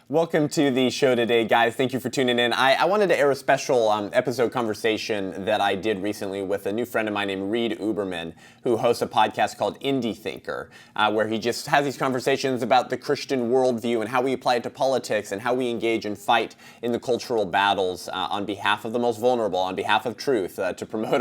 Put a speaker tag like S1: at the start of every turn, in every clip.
S1: Welcome to the show today, guys. Thank you for tuning in. I wanted to air a special episode conversation that I did recently with a new friend of mine named Reed Uberman, who hosts a podcast called Indie Thinker, where he just has these conversations about the Christian worldview and how we apply it to politics and how we engage and fight in the cultural battles on behalf of the most vulnerable, on behalf of truth, to promote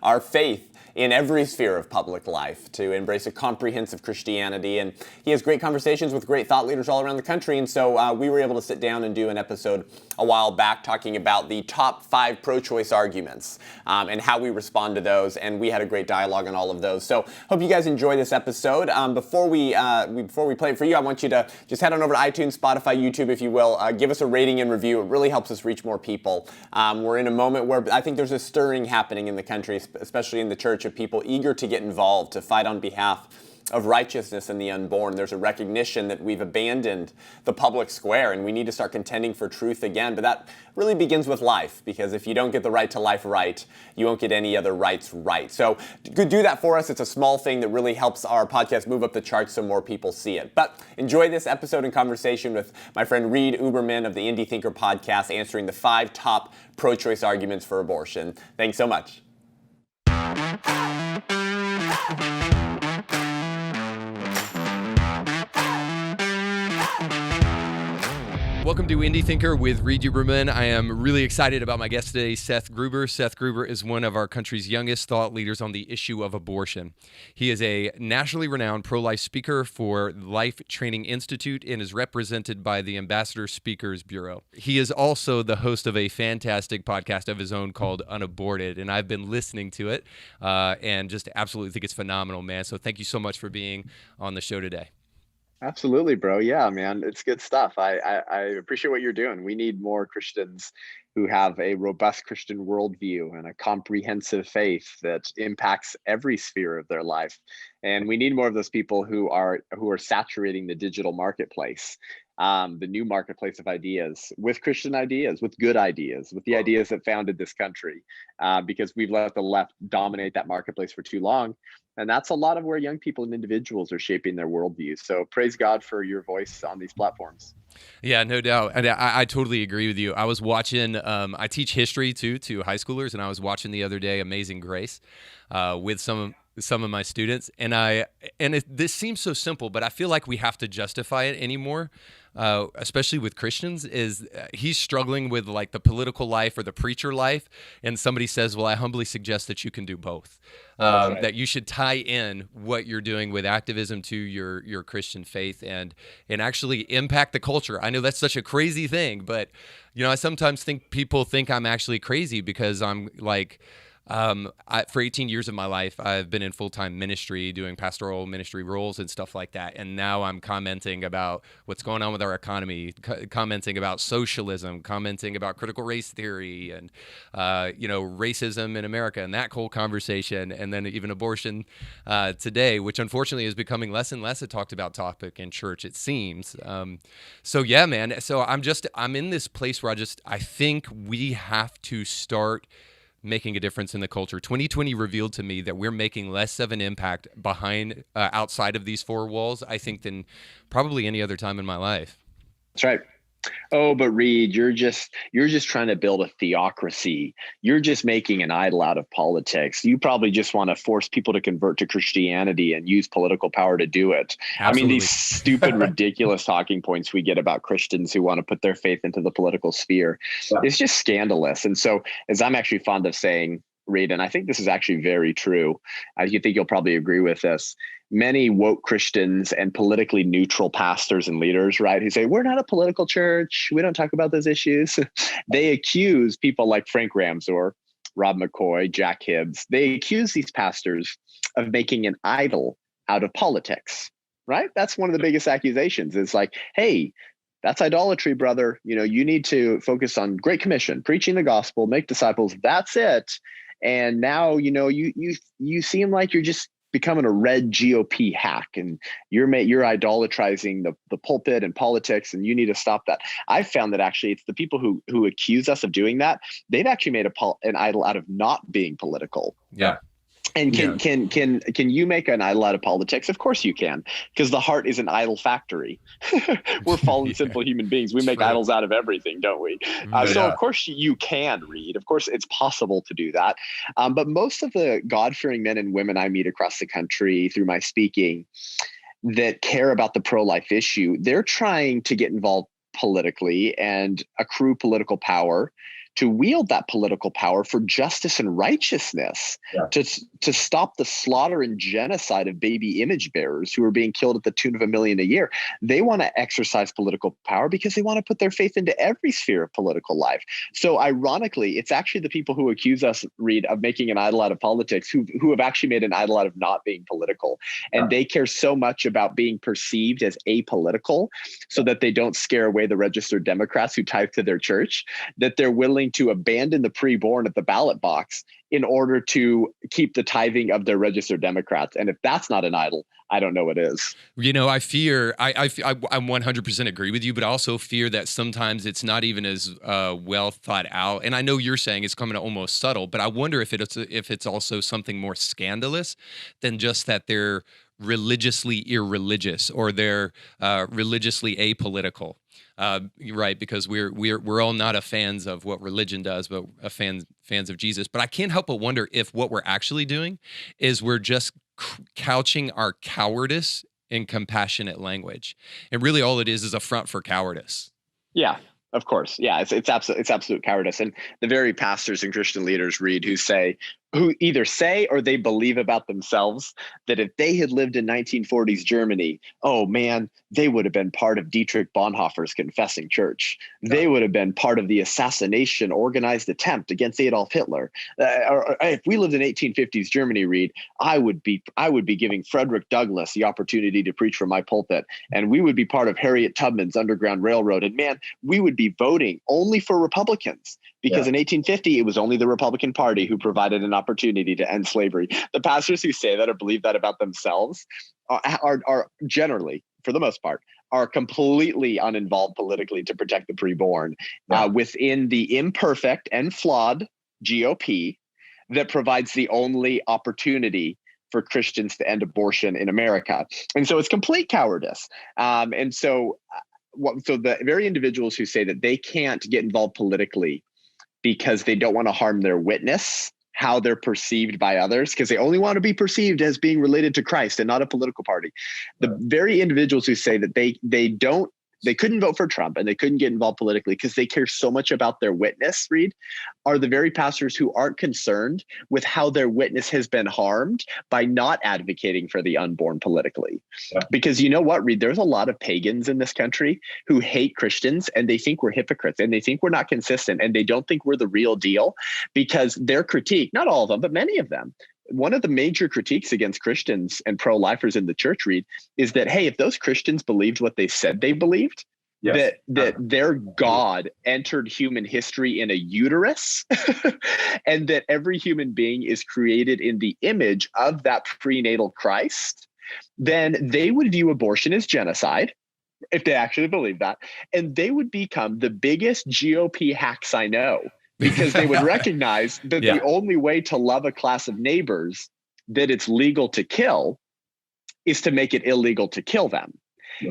S1: our faith in every sphere of public life, to embrace a comprehensive Christianity. And he has great conversations with great thought leaders all around the country. And so we were able to sit down and do an episode a while back talking about the top 5 pro-choice arguments and how we respond to those. And we had a great dialogue on all of those. So hope you guys enjoy this episode. Before we play it for you, I want you to just head on over to iTunes, Spotify, YouTube, if you will. Give us a rating and review. It really helps us reach more people. We're in a moment where I think there's a stirring happening in the country, especially in the church, of people eager to get involved, to fight on behalf of righteousness and the unborn. There's a recognition that we've abandoned the public square and we need to start contending for truth again. But that really begins with life, because if you don't get the right to life right, you won't get any other rights right. So do that for us. It's a small thing that really helps our podcast move up the charts so more people see it. But enjoy this episode and conversation with my friend Reed Uberman of the Indie Thinker podcast, answering the 5 top pro-choice arguments for abortion. Thanks so much.
S2: Welcome to Indie Thinker with Reed Uberman. I am really excited about my guest today, Seth Gruber. Seth Gruber is one of our country's youngest thought leaders on the issue of abortion. He is a nationally renowned pro-life speaker for Life Training Institute and is represented by the Ambassador Speakers Bureau. He is also the host of a fantastic podcast of his own called UnAborted, and I've been listening to it and just absolutely think it's phenomenal, man. So thank you so much for being on the show today.
S3: Absolutely, bro. Yeah, man, it's good stuff. I appreciate what you're doing. We need more Christians who have a robust Christian worldview and a comprehensive faith that impacts every sphere of their life. And we need more of those people who are saturating the digital marketplace, the new marketplace of ideas, with Christian ideas, with good ideas, with the ideas that founded this country, because we've let the left dominate that marketplace for too long. And that's a lot of where young people and individuals are shaping their worldview. So praise God for your voice on these platforms.
S2: Yeah, no doubt. And I totally agree with you. I was watching, I teach history too to high schoolers, and I was watching the other day Amazing Grace with some of my students. And this seems so simple, but I feel like we have to justify it anymore. Especially with Christians, is he's struggling with like the political life or the preacher life, and somebody says, well, I humbly suggest that you can do both, right. That you should tie in what you're doing with activism to your Christian faith and actually impact the culture. I know that's such a crazy thing, but I sometimes think people think I'm actually crazy because I'm like, for 18 years of my life, I've been in full-time ministry, doing pastoral ministry roles and stuff like that. And now I'm commenting about what's going on with our economy, commenting about socialism, commenting about critical race theory and, racism in America and that whole conversation. And then even abortion today, which unfortunately is becoming less and less a talked about topic in church, it seems. So yeah, man. So I'm in this place where I think we have to start making a difference in the culture. 2020 revealed to me that we're making less of an impact outside of these 4 walls, I think, than probably any other time in my life.
S3: That's right. Oh, but Reed, you're just trying to build a theocracy. You're just making an idol out of politics. You probably just want to force people to convert to Christianity and use political power to do it. Absolutely. I mean, these stupid, ridiculous talking points we get about Christians who want to put their faith into the political sphere. Yeah. It's just scandalous. And so, as I'm actually fond of saying, Reed, and I think this is actually very true, you think you'll probably agree with this, many woke Christians and politically neutral pastors and leaders, right, who say, we're not a political church, we don't talk about those issues. They accuse people like Frank Ramsor, Rob McCoy, Jack Hibbs. They accuse these pastors of making an idol out of politics, right? That's one of the biggest accusations. It's like, hey, that's idolatry, brother. You need to focus on Great Commission, preaching the gospel, make disciples. That's it. And now, you seem like you're just becoming a red GOP hack, and you're idolatrizing the pulpit and politics, and you need to stop that. I found that actually it's the people who accuse us of doing that. They've actually made an idol out of not being political.
S2: Yeah.
S3: And
S2: Yeah.
S3: can you make an idol out of politics? Of course you can, because the heart is an idol factory. We're fallen,
S2: Yeah,
S3: simple human beings. We make
S2: true.
S3: idols out of everything, don't we? So of
S2: Yeah.
S3: course you can, Read. Of course it's possible to do that. But most of the God-fearing men and women I meet across the country through my speaking that care about the pro-life issue, they're trying to get involved politically and accrue political power, to wield that political power for justice and righteousness, to stop the slaughter and genocide of baby image bearers who are being killed at the tune of 1 million a year. They want to exercise political power because they want to put their faith into every sphere of political life. So ironically, it's actually the people who accuse us, Reed, of making an idol out of politics who have actually made an idol out of not being political. And they care so much about being perceived as apolitical so that they don't scare away the registered Democrats who tithe to their church, that they're willing to abandon the preborn at the ballot box in order to keep the tithing of their registered Democrats. And if that's not an idol, I don't know what is.
S2: You know, I fear, I 100% agree with you, but I also fear that sometimes it's not even as well thought out. And I know you're saying it's coming almost subtle, but I wonder if it's also something more scandalous than just that they're religiously irreligious or they're religiously apolitical. Right, because we're all not a fans of what religion does, but fans of Jesus. But I can't help but wonder if what we're actually doing is we're just couching our cowardice in compassionate language, and really all it is a front for cowardice.
S3: Yeah, of course. Yeah, it's absolute cowardice. And the very pastors and Christian leaders, Reed, who either say or they believe about themselves that if they had lived in 1940s Germany, oh man, they would have been part of Dietrich Bonhoeffer's confessing church. They would have been part of the assassination organized attempt against Adolf Hitler. Or if we lived in 1850s Germany, Reed, I would be giving Frederick Douglass the opportunity to preach from my pulpit, and we would be part of Harriet Tubman's Underground Railroad. And man, we would be voting only for Republicans, because in 1850 it was only the Republican Party who provided an opportunity to end slavery. The pastors who say that or believe that about themselves are generally, for the most part, are completely uninvolved politically to protect the preborn within the imperfect and flawed GOP that provides the only opportunity for Christians to end abortion in America. And so it's complete cowardice. So the very individuals who say that they can't get involved politically because they don't want to harm their witness, how they're perceived by others, because they only want to be perceived as being related to Christ and not a political party. The very individuals who say that they couldn't vote for Trump and they couldn't get involved politically because they care so much about their witness, Reed, are the very pastors who aren't concerned with how their witness has been harmed by not advocating for the unborn politically. Because you know what, Reed, there's a lot of pagans in this country who hate Christians and they think we're hypocrites and they think we're not consistent and they don't think we're the real deal, because their critique, not all of them, but many of them, one of the major critiques against Christians and pro-lifers in the church, Reed, is that, hey, if those Christians believed what they said they believed, that their God entered human history in a uterus and that every human being is created in the image of that prenatal Christ, then they would view abortion as genocide if they actually believe that. And they would become the biggest GOP hacks I know, because they would recognize that the only way to love a class of neighbors that it's legal to kill is to make it illegal to kill them.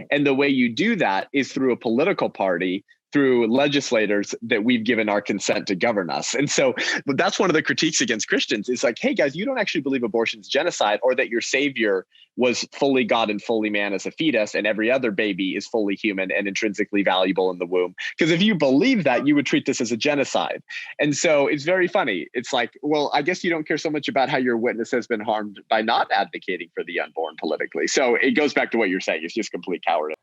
S3: And the way you do that is through a political party, through legislators that we've given our consent to govern us. And so that's one of the critiques against Christians. It's like, hey guys, you don't actually believe abortion is genocide, or that your savior was fully God and fully man as a fetus, and every other baby is fully human and intrinsically valuable in the womb. Because if you believe that, you would treat this as a genocide. And so it's very funny. It's like, well, I guess you don't care so much about how your witness has been harmed by not advocating for the unborn politically. So it goes back to what you're saying. It's just complete cowardice.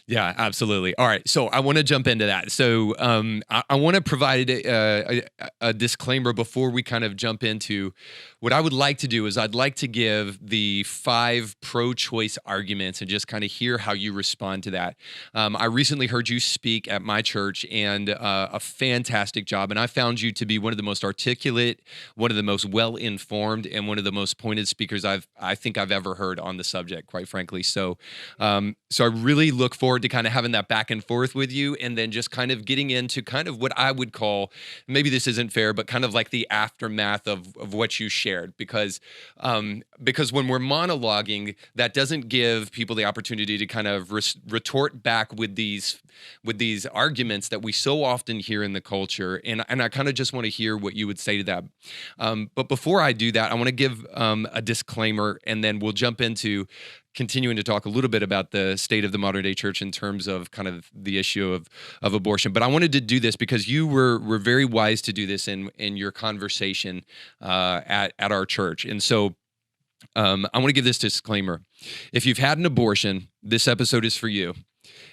S2: Yeah, absolutely. All right, so I want to jump into that. So I want to provide a disclaimer before we kind of jump into what I would like to do. Is I'd like to give the 5 pro-choice arguments and just kind of hear how you respond to that. I recently heard you speak at my church, and a fantastic job. And I found you to be one of the most articulate, one of the most well-informed, and one of the most pointed speakers I think I've ever heard on the subject, quite frankly. So I really look forward forward to kind of having that back and forth with you, and then just kind of getting into kind of what I would call, maybe this isn't fair, but kind of like the aftermath of what you shared, because when we're monologuing, that doesn't give people the opportunity to kind of retort back with these arguments that we so often hear in the culture, and I kind of just want to hear what you would say to that. But before I do that, I want to give a disclaimer, and then we'll jump into continuing to talk a little bit about the state of the modern day church in terms of kind of the issue of abortion. But I wanted to do this because you were very wise to do this in your conversation at our church. And so I want to give this disclaimer. If you've had an abortion, this episode is for you.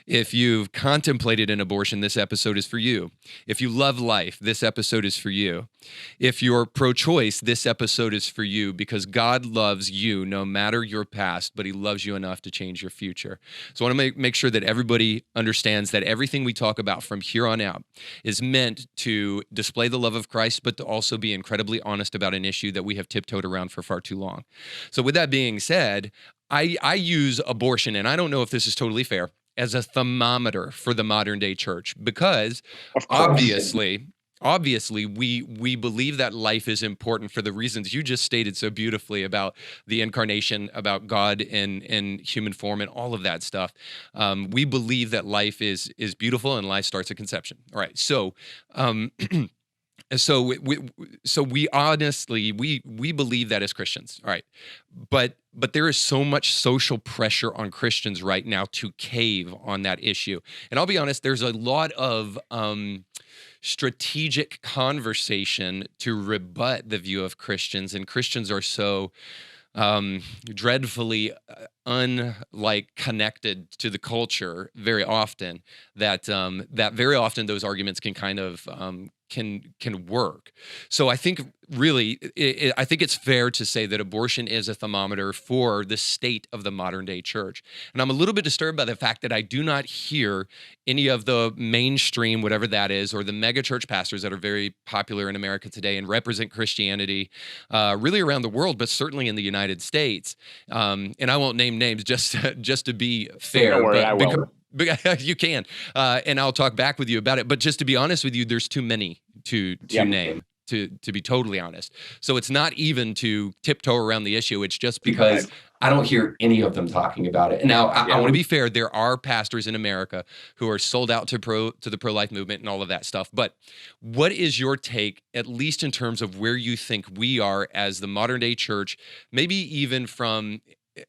S2: If you've contemplated an abortion, this episode is for you. If you love life, this episode is for you. If you're pro-choice, this episode is for you, because God loves you no matter your past, but he loves you enough to change your future. So I want to make sure that everybody understands that everything we talk about from here on out is meant to display the love of Christ, but to also be incredibly honest about an issue that we have tiptoed around for far too long. So with that being said, I use abortion, and I don't know if this is totally fair, as a thermometer for the modern day church, because obviously we believe that life is important for the reasons you just stated so beautifully about the incarnation, about God in human form, and all of that stuff. We believe that life is beautiful and life starts at conception. All right, so we honestly we believe that as Christians, all right, but there is so much social pressure on Christians right now to cave on that issue, and I'll be honest, there's a lot of strategic conversation to rebut the view of Christians, and Christians are so dreadfully connected to the culture very often that very often those arguments can kind of can work. So I think really, I think it's fair to say that abortion is a thermometer for the state of the modern day church. And I'm a little bit disturbed by the fact that I do not hear any of the mainstream, whatever that is, or the mega church pastors that are very popular in America today and represent Christianity really around the world, but certainly in the United States. And I won't name names just to be fair.
S3: Don't worry, I will.
S2: You can, and I'll talk back with you about it. But just to be honest with you, there's too many to name, to be totally honest. So it's not even to tiptoe around the issue. It's just because I don't hear any of them talking about it. And now I want to be fair. There are pastors in America who are sold out to the pro-life movement and all of that stuff. But what is your take, at least in terms of where you think we are as the modern day church, maybe even from,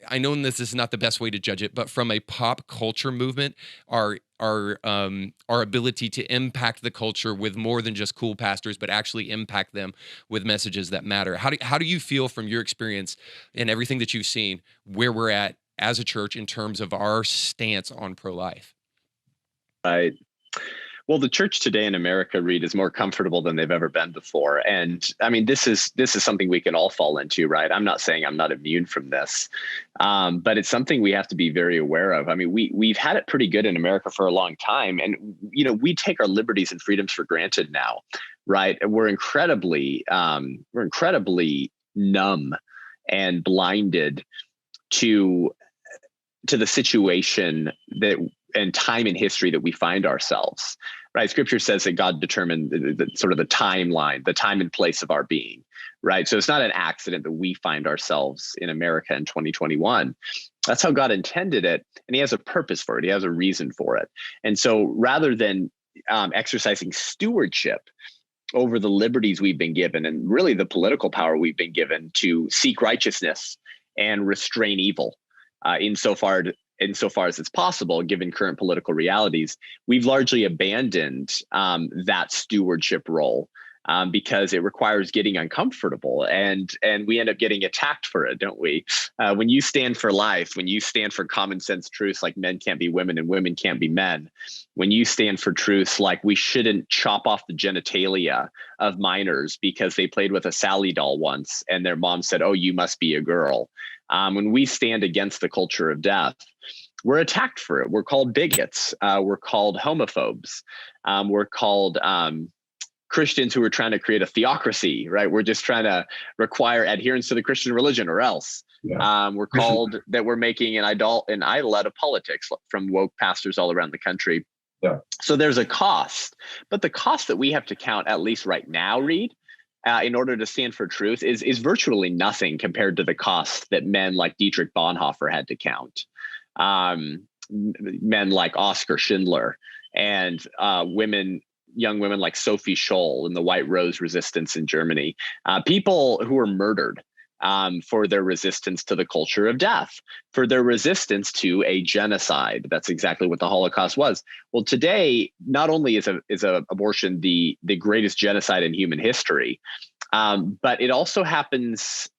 S2: I know this is not the best way to judge it, but from a pop culture movement, our ability to impact the culture with more than just cool pastors, but actually impact them with messages that matter. How do you feel from your experience and everything that you've seen where we're at as a church in terms of our stance on pro-life?
S3: Right. Well, the church today in America, Reed, is more comfortable than they've ever been before. And I mean, this is something we can all fall into, right? I'm not saying I'm not immune from this, but it's something we have to be very aware of. I mean, we've had it pretty good in America for a long time. And, we take our liberties and freedoms for granted now, right? We're incredibly numb and blinded to the situation and time in history that we find ourselves, right? Scripture says that God determined the sort of the timeline, the time and place of our being, right? So it's not an accident that we find ourselves in America in 2021. That's how God intended it. And he has a purpose for it. He has a reason for it. And so rather than exercising stewardship over the liberties we've been given and really the political power we've been given to seek righteousness and restrain evil insofar as it's possible, given current political realities, we've largely abandoned that stewardship role because it requires getting uncomfortable, and we end up getting attacked for it, don't we? When you stand for life, when you stand for common sense truths like men can't be women and women can't be men, when you stand for truths like we shouldn't chop off the genitalia of minors because they played with a Sally doll once and their mom said, "Oh, you must be a girl." When we stand against the culture of death, we're attacked for it. We're called bigots. We're called homophobes. We're called Christians who are trying to create a theocracy, right? We're just trying to require adherence to the Christian religion or else. Yeah. We're called that we're making an idol out of politics from woke pastors all around the country. Yeah. So there's a cost, but the cost that we have to count, at least right now, Reed, in order to stand for truth is virtually nothing compared to the cost that men like Dietrich Bonhoeffer had to count. Men like Oskar Schindler and young women like Sophie Scholl in the White Rose resistance in Germany, people who were murdered for their resistance to the culture of death, for their resistance to a genocide. That's exactly what the Holocaust was. Well, today, not only is abortion the greatest genocide in human history, but it also happens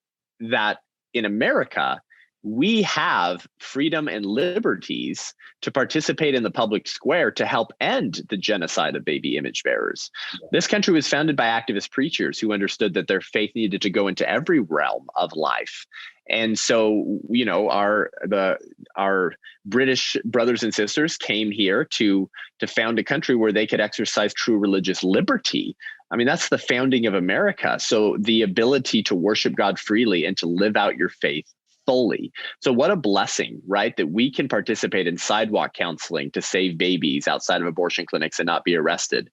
S3: that in America, we have freedom and liberties to participate in the public square to help end the genocide of baby image bearers. This country was founded by activist preachers who understood that their faith needed to go into every realm of life. And so, you know, our British brothers and sisters came here to found a country where they could exercise true religious liberty. I mean, that's the founding of America. So the ability to worship God freely and to live out your faith fully. So what a blessing, right? That we can participate in sidewalk counseling to save babies outside of abortion clinics and not be arrested,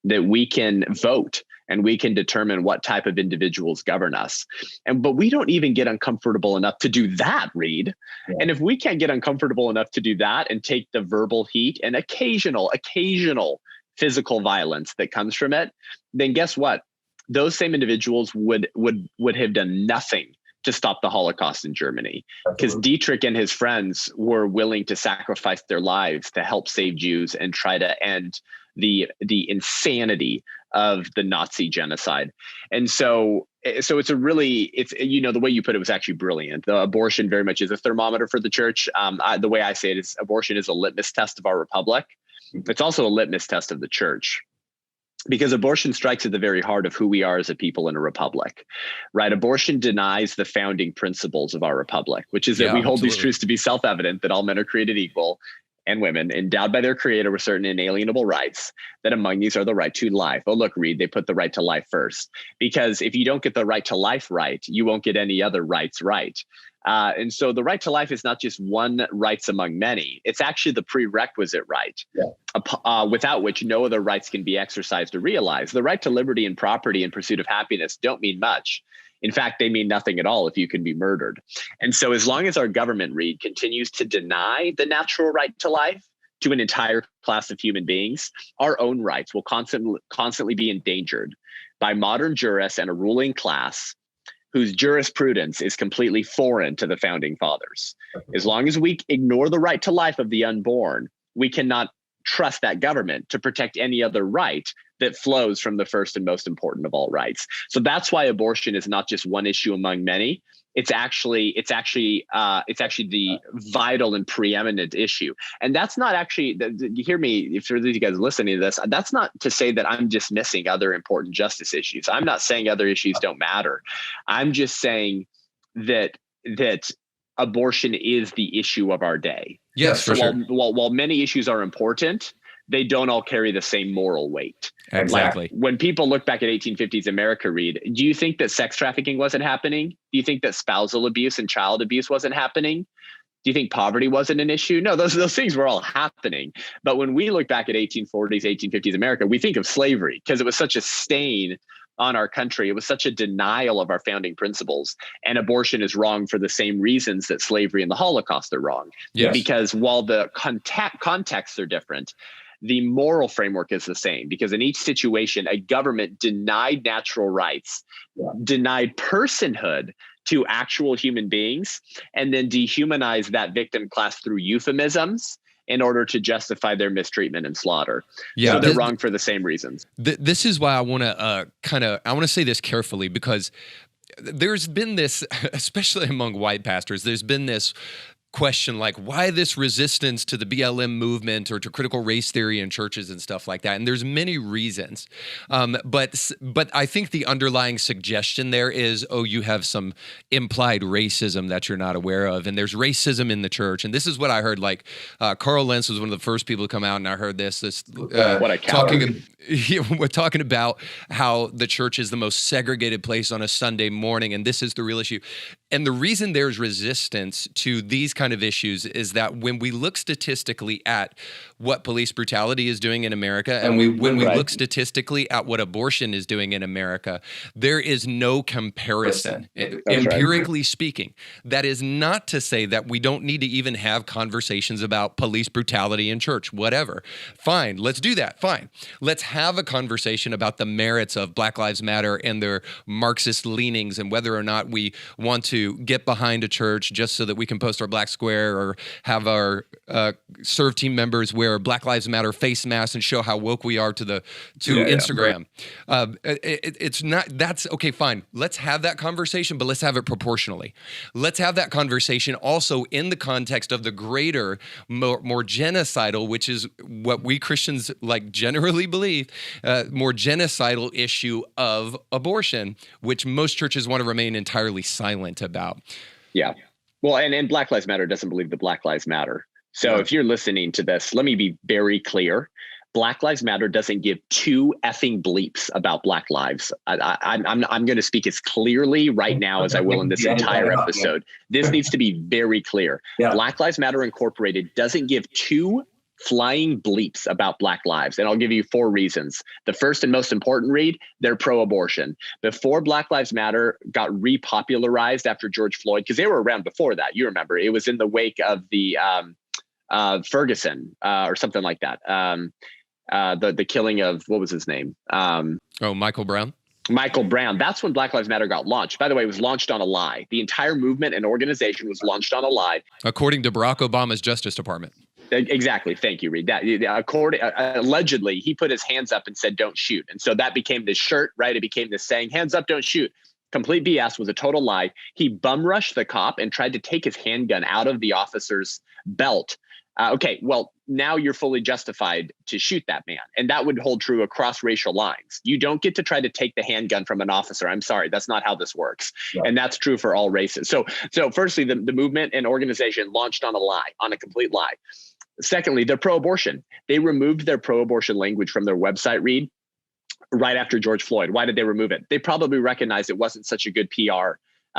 S3: that we can vote and we can determine what type of individuals govern us. But we don't even get uncomfortable enough to do that, Reed. Yeah. And if we can't get uncomfortable enough to do that and take the verbal heat and occasional physical violence that comes from it, then guess what? Those same individuals would have done nothing to stop the Holocaust in Germany, because Dietrich and his friends were willing to sacrifice their lives to help save Jews and try to end the insanity of the Nazi genocide. And so it's you know, the way you put it was actually brilliant. The abortion very much is a thermometer for the church. The way I say it is abortion is a litmus test of our republic. It's also a litmus test of the church, because abortion strikes at the very heart of who we are as a people in a republic, right? Abortion denies the founding principles of our republic, which is that we hold these truths to be self-evident, that all men are created equal and women endowed by their creator with certain inalienable rights, that among these are the right to life. Oh, look, Reed, they put the right to life first, because if you don't get the right to life right, you won't get any other rights right. And so the right to life is not just one rights among many. It's actually the prerequisite right, without which no other rights can be exercised or realized. The right to liberty and property in pursuit of happiness don't mean much. In fact, they mean nothing at all if you can be murdered. And so as long as our government, Reed, continues to deny the natural right to life to an entire class of human beings, our own rights will constantly be endangered by modern jurists and a ruling class whose jurisprudence is completely foreign to the founding fathers. As long as we ignore the right to life of the unborn, we cannot trust that government to protect any other right that flows from the first and most important of all rights. So that's why abortion is not just one issue among many. It's actually the vital and preeminent issue. And that's not actually, you hear me, if for these guys listening to this, that's not to say that I'm dismissing other important justice issues. I'm not saying other issues don't matter. I'm just saying that abortion is the issue of our day.
S2: Yes, for sure.
S3: While many issues are important, they don't all carry the same moral weight.
S2: Exactly.
S3: Like when people look back at 1850s America, Reed, do you think that sex trafficking wasn't happening? Do you think that spousal abuse and child abuse wasn't happening? Do you think poverty wasn't an issue? No, those things were all happening. But when we look back at 1840s, 1850s America, we think of slavery because it was such a stain on our country. It was such a denial of our founding principles. And abortion is wrong for the same reasons that slavery and the Holocaust are wrong. Yes. Because while the contexts are different, the moral framework is the same, because in each situation, a government denied natural rights, denied personhood to actual human beings, and then dehumanized that victim class through euphemisms in order to justify their mistreatment and slaughter. Yeah, so they're wrong for the same reasons.
S2: This is why I want to say this carefully, because there's been this, especially among white pastors, there's been this question like why this resistance to the BLM movement or to critical race theory in churches and stuff like that. And there's many reasons. But I think the underlying suggestion there is, oh, you have some implied racism that you're not aware of. And there's racism in the church. And this is what I heard, like Carl Lentz was one of the first people to come out, and I heard this
S3: what a coward.
S2: We're talking about how the church is the most segregated place on a Sunday morning, and this is the real issue. And the reason there's resistance to these kind of issues is that when we look statistically at what police brutality is doing in America, and when we look statistically at what abortion is doing in America, there is no comparison, empirically speaking. That is not to say that we don't need to even have conversations about police brutality in church, whatever. Fine, let's do that, fine. Let's have a conversation about the merits of Black Lives Matter and their Marxist leanings and whether or not we want to get behind a church just so that we can post our black square or have our serve team members wear Black Lives Matter face masks and show how woke we are to Instagram. Yeah, right. It's not, that's okay, fine. Let's have that conversation, but let's have it proportionally. Let's have that conversation also in the context of the greater, more genocidal, which is what we Christians like generally believe, more genocidal issue of abortion, which most churches want to remain entirely silent about.
S3: Yeah. Well, and Black Lives Matter doesn't believe that Black Lives Matter. So if you're listening to this, let me be very clear. Black Lives Matter doesn't give two effing bleeps about Black lives. I'm going to speak as clearly right now as I will in this entire episode. This needs to be very clear. Yeah. Black Lives Matter Incorporated doesn't give two flying bleeps about Black lives. And I'll give you 4 reasons. The first and most important, Reed, they're pro-abortion. Before Black Lives Matter got repopularized after George Floyd, because they were around before that, you remember, it was in the wake of the Ferguson or something like that. The killing of, what was his name?
S2: Michael Brown.
S3: Michael Brown. That's when Black Lives Matter got launched. By the way, it was launched on a lie. The entire movement and organization was launched on a lie.
S2: According to Barack Obama's Justice Department.
S3: Exactly. Thank you, Reed. That allegedly, he put his hands up and said, "Don't shoot." And so that became this shirt, right? It became this saying, "Hands up, don't shoot." Complete BS, was a total lie. He bum rushed the cop and tried to take his handgun out of the officer's belt. Okay, well, now you're fully justified to shoot that man. And that would hold true across racial lines. You don't get to try to take the handgun from an officer. I'm sorry, that's not how this works. Yeah. And that's true for all races. So firstly, the movement and organization launched on a lie, on a complete lie. Secondly, they're pro-abortion. They removed their pro-abortion language from their website, Reed, right after George Floyd. Why did they remove it? They probably recognized it wasn't such a good PR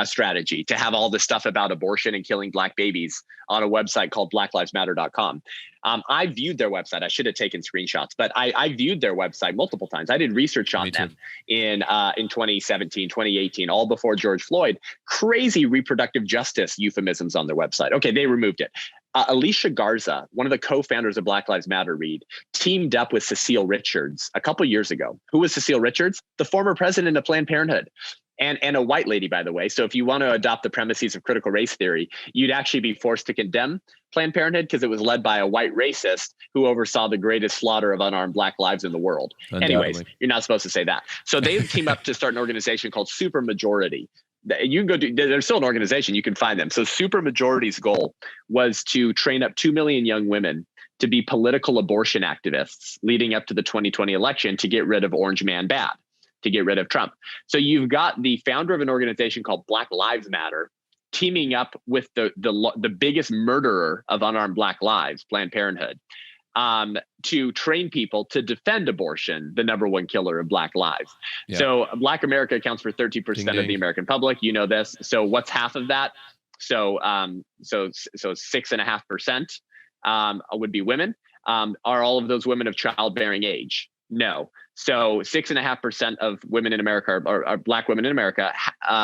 S3: strategy to have all this stuff about abortion and killing Black babies on a website called blacklivesmatter.com. I viewed their website. I should have taken screenshots, but I viewed their website multiple times. I did research on them in 2017, 2018, all before George Floyd. Crazy reproductive justice euphemisms on their website. Okay, they removed it. Alicia Garza, one of the co-founders of Black Lives Matter, Reed, teamed up with Cecile Richards a couple years ago. Who was Cecile Richards? The former president of Planned Parenthood. And a white lady, by the way. So if you want to adopt the premises of critical race theory, you'd actually be forced to condemn Planned Parenthood because it was led by a white racist who oversaw the greatest slaughter of unarmed Black lives in the world. Anyways, you're not supposed to say that. So they team up to start an organization called Supermajority. You can go to, there's still an organization, you can find them. So Supermajority's goal was to train up 2 million young women to be political abortion activists leading up to the 2020 election to get rid of Orange Man Bad, to get rid of Trump. So you've got the founder of an organization called Black Lives Matter teaming up with the biggest murderer of unarmed Black lives, Planned Parenthood, to train people to defend abortion, the number one killer of Black lives. Yeah. So Black America accounts for 13% of the American public. You know this. So what's half of that? So 6.5% would be women. Are all of those women of childbearing age? No. So 6.5% of women in America are Black women in America.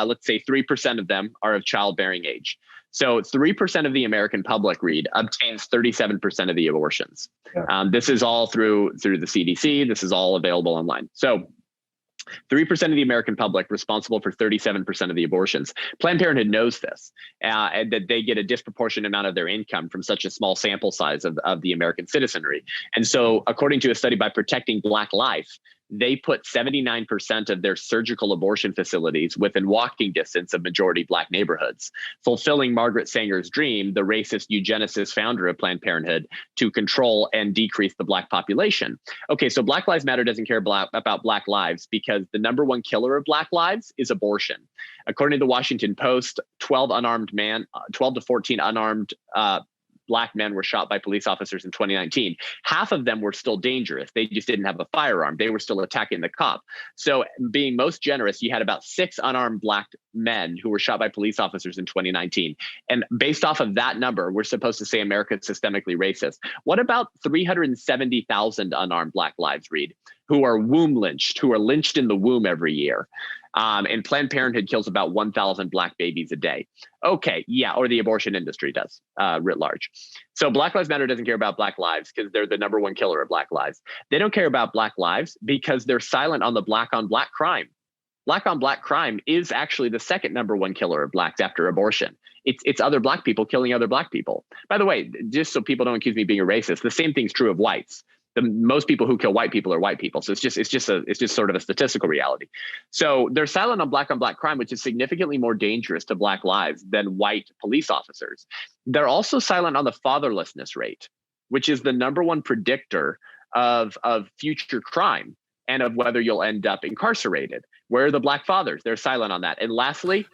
S3: Let's say 3% of them are of childbearing age. So 3% of the American public, Reed, obtains 37% of the abortions. Yeah. This is all through the CDC. This is all available online. So 3% of the American public responsible for 37% of the abortions. Planned Parenthood knows this, and that they get a disproportionate amount of their income from such a small sample size of the American citizenry. And so according to a study by Protecting Black Life, they put 79% of their surgical abortion facilities within walking distance of majority Black neighborhoods, fulfilling Margaret Sanger's dream, the racist eugenicist founder of Planned Parenthood, to control and decrease the Black population. Okay, so Black Lives Matter doesn't care about Black lives because the number one killer of Black lives is abortion. According to the Washington Post, 12 to 14 unarmed Black men were shot by police officers in 2019. Half of them were still dangerous. They just didn't have a firearm. They were still attacking the cop. So being most generous, you had about 6 unarmed Black men who were shot by police officers in 2019. And based off of that number, we're supposed to say America is systemically racist. What about 370,000 unarmed Black lives, Reed, who are womb lynched, who are lynched in the womb every year? And Planned Parenthood kills about 1,000 Black babies a day. Okay, yeah, or the abortion industry does, writ large. So Black Lives Matter doesn't care about Black lives because they're the number one killer of Black lives. They don't care about Black lives because they're silent on the Black on Black crime. Black on Black crime is actually the second number one killer of Blacks after abortion. It's other Black people killing other Black people. By the way, just so people don't accuse me of being a racist, the same thing's true of whites. Most people who kill white people are white people. So it's just sort of a statistical reality. So they're silent on Black crime, which is significantly more dangerous to Black lives than white police officers. They're also silent on the fatherlessness rate, which is the number one predictor of future crime and of whether you'll end up incarcerated. Where are the Black fathers? They're silent on that. And lastly,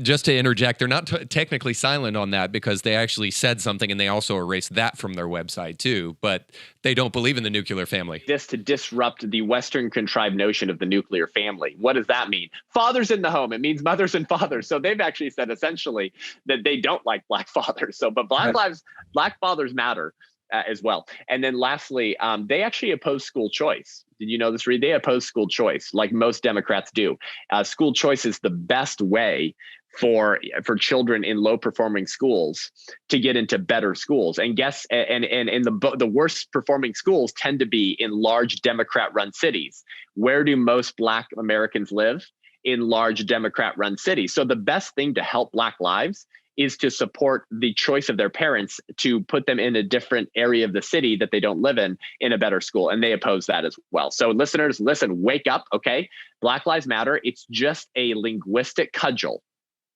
S2: just to interject, they're not technically silent on that because they actually said something and they also erased that from their website too, but they don't believe in the nuclear family.
S3: This to disrupt the Western contrived notion of the nuclear family. What does that mean? Fathers in the home. It means mothers and fathers. So they've actually said essentially that they don't like Black fathers. So, but Black fathers matter as well. And then lastly, they actually oppose school choice. Did you know this, Reed? They oppose school choice like most Democrats do. School choice is the best way for children in low performing schools to get into better schools. And the worst performing schools tend to be in large Democrat run cities. Where do most Black Americans live? In large Democrat run cities. So the best thing to help Black lives is to support the choice of their parents to put them in a different area of the city that they don't live in a better school. And they oppose that as well. So listeners, listen, wake up, okay? Black Lives Matter, it's just a linguistic cudgel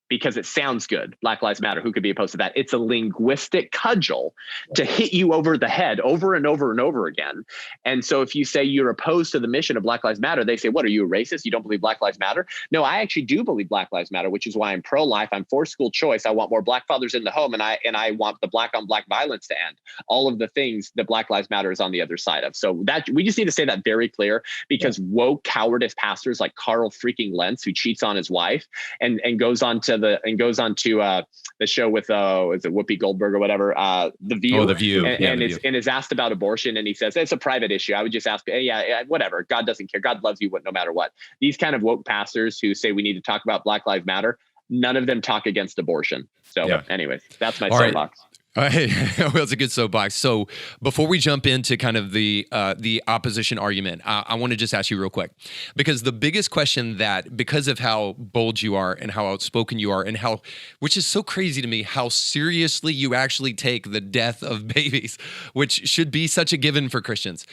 S3: because it sounds good. Black Lives Matter, who could be opposed to that? It's a linguistic cudgel to hit you over the head over and over and over again. And so if you say you're opposed to the mission of Black Lives Matter, they say, what, are you a racist? You don't believe Black Lives Matter? No, I actually do believe Black Lives Matter, which is why I'm pro-life. I'm for school choice. I want more Black fathers in the home. And I want the Black on Black violence to end. All of the things that Black Lives Matter is on the other side of. So that we just need to say that very clear because woke cowardice pastors like Carl freaking Lentz, who cheats on his wife and goes on to the show with is it Whoopi Goldberg or whatever, The View.
S2: Oh, The View.
S3: And is asked about abortion, and he says it's a private issue. I would just ask, hey, whatever. God doesn't care. God loves you no matter what. These kind of woke pastors who say we need to talk about Black Lives Matter, none of them talk against abortion. So, anyways, that's my soapbox.
S2: Hey, well, it's a good soapbox. So before we jump into kind of the opposition argument, I want to just ask you real quick, because the biggest question that, because of how bold you are and how outspoken you are and how, which is so crazy to me, how seriously you actually take the death of babies, which should be such a given for Christians.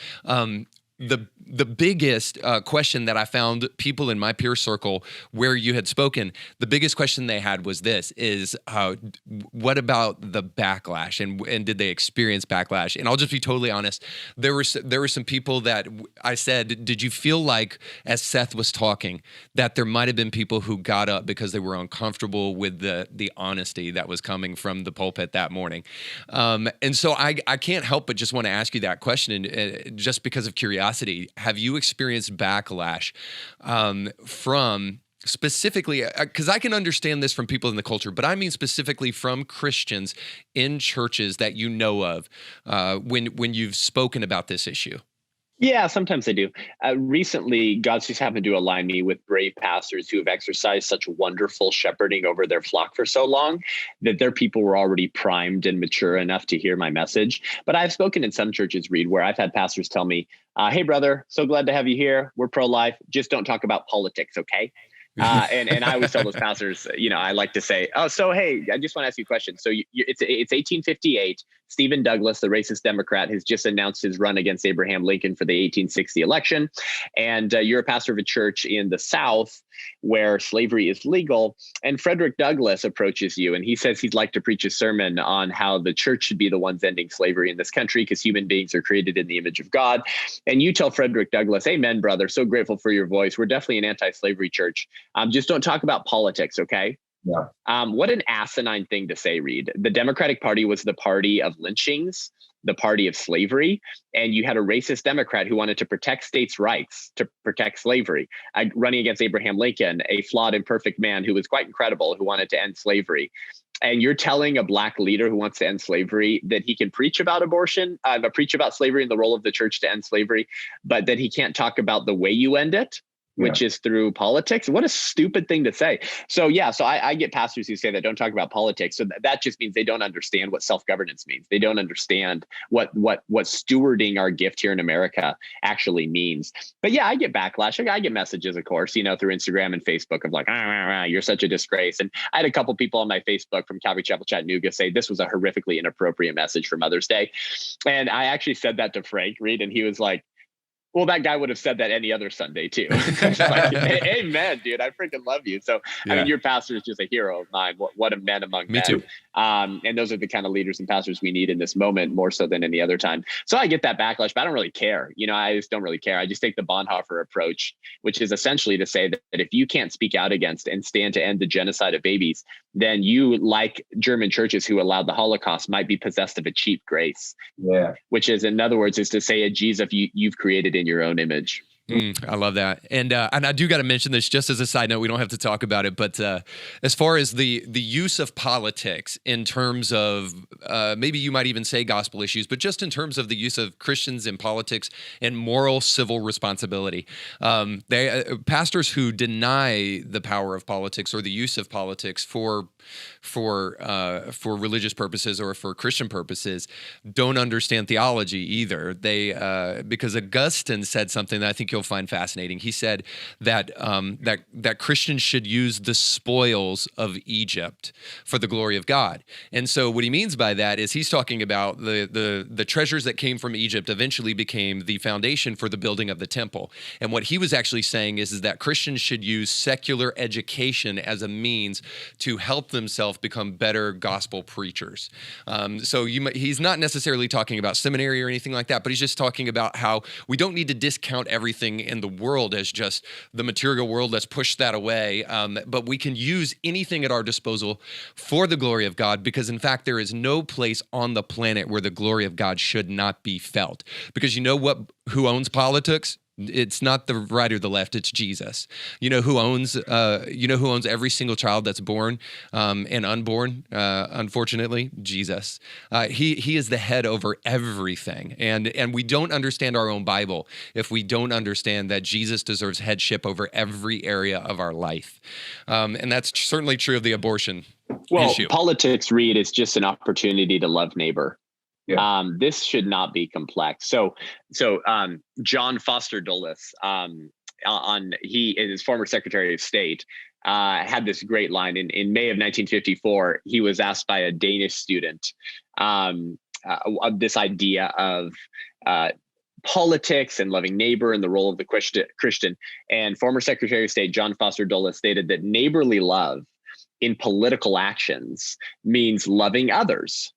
S2: The biggest question that I found people in my peer circle where you had spoken, the biggest question they had was this, is what about the backlash and did they experience backlash? And I'll just be totally honest. There were some people that I said, did you feel like as Seth was talking that there might have been people who got up because they were uncomfortable with the honesty that was coming from the pulpit that morning? And so I can't help but just want to ask you that question just because of curiosity. Have you experienced backlash from specifically, because I can understand this from people in the culture, but I mean specifically from Christians in churches that you know of when you've spoken about this issue?
S3: Yeah, sometimes I do. Recently, God's just happened to align me with brave pastors who have exercised such wonderful shepherding over their flock for so long that their people were already primed and mature enough to hear my message. But I've spoken in some churches, Reed, where I've had pastors tell me, hey, brother, so glad to have you here. We're pro-life. Just don't talk about politics, okay? And I always tell those pastors, I like to say, oh, so, hey, I just want to ask you a question. So it's 1858, Stephen Douglas, the racist Democrat, has just announced his run against Abraham Lincoln for the 1860 election. And you're a pastor of a church in the South where slavery is legal. And Frederick Douglass approaches you and he says he'd like to preach a sermon on how the church should be the ones ending slavery in this country because human beings are created in the image of God. And you tell Frederick Douglass, amen, brother, so grateful for your voice. We're definitely an anti-slavery church. Just don't talk about politics, okay?
S4: Yeah.
S3: What an asinine thing to say, Reed. The Democratic Party was the party of lynchings, the party of slavery, and you had a racist Democrat who wanted to protect states' rights, to protect slavery, running against Abraham Lincoln, a flawed, imperfect man who was quite incredible, who wanted to end slavery. And you're telling a Black leader who wants to end slavery that he can preach about abortion, preach about slavery and the role of the church to end slavery, but that he can't talk about the way you end it, which is through politics. What a stupid thing to say. So I get pastors who say that don't talk about politics. So that just means they don't understand what self-governance means. They don't understand what stewarding our gift here in America actually means. But yeah, I get backlash. I get messages, of course, through Instagram and Facebook of like, you're such a disgrace. And I had a couple people on my Facebook from Calvary Chapel Chattanooga say this was a horrifically inappropriate message for Mother's Day. And I actually said that to Frank Reed, and he was like, well, that guy would have said that any other Sunday too. Like, amen, dude. I freaking love you. So, I mean, your pastor is just a hero of mine. What a man among men. Me too. And those are the kind of leaders and pastors we need in this moment more so than any other time. So I get that backlash, but I don't really care. I just don't really care. I just take the Bonhoeffer approach, which is essentially to say that if you can't speak out against and stand to end the genocide of babies, then you, like German churches who allowed the Holocaust, might be possessed of a cheap grace. Yeah. Which is, in other words, is to say a Jesus you've created in your own image.
S2: I love that. And I do got to mention this just as a side note. We don't have to talk about it, but as far as the use of politics in terms of maybe you might even say gospel issues, but just in terms of the use of Christians in politics and moral civil responsibility, pastors who deny the power of politics or the use of politics for religious purposes or for Christian purposes don't understand theology either. Because Augustine said something that I think you'll find fascinating. He said that that Christians should use the spoils of Egypt for the glory of God. And so what he means by that is he's talking about the treasures that came from Egypt eventually became the foundation for the building of the temple. And what he was actually saying is that Christians should use secular education as a means to help themselves become better gospel preachers. So he's not necessarily talking about seminary or anything like that, but he's just talking about how we don't need to discount everything in the world as just the material world. Let's push that away. But we can use anything at our disposal for the glory of God, because in fact, there is no place on the planet where the glory of God should not be felt. Because who owns politics? It's not the right or the left, it's Jesus. Who owns every single child that's born and unborn, unfortunately? Jesus. He is the head over everything. And we don't understand our own Bible if we don't understand that Jesus deserves headship over every area of our life. And that's certainly true of the abortion issue.
S3: Politics, Reed, is just an opportunity to love neighbor. Yeah. This should not be complex. So John Foster Dulles, he is former Secretary of State, had this great line in May of 1954. He was asked by a Danish student of this idea of politics and loving neighbor and the role of the Christian. And former Secretary of State John Foster Dulles stated that neighborly love in political actions means loving others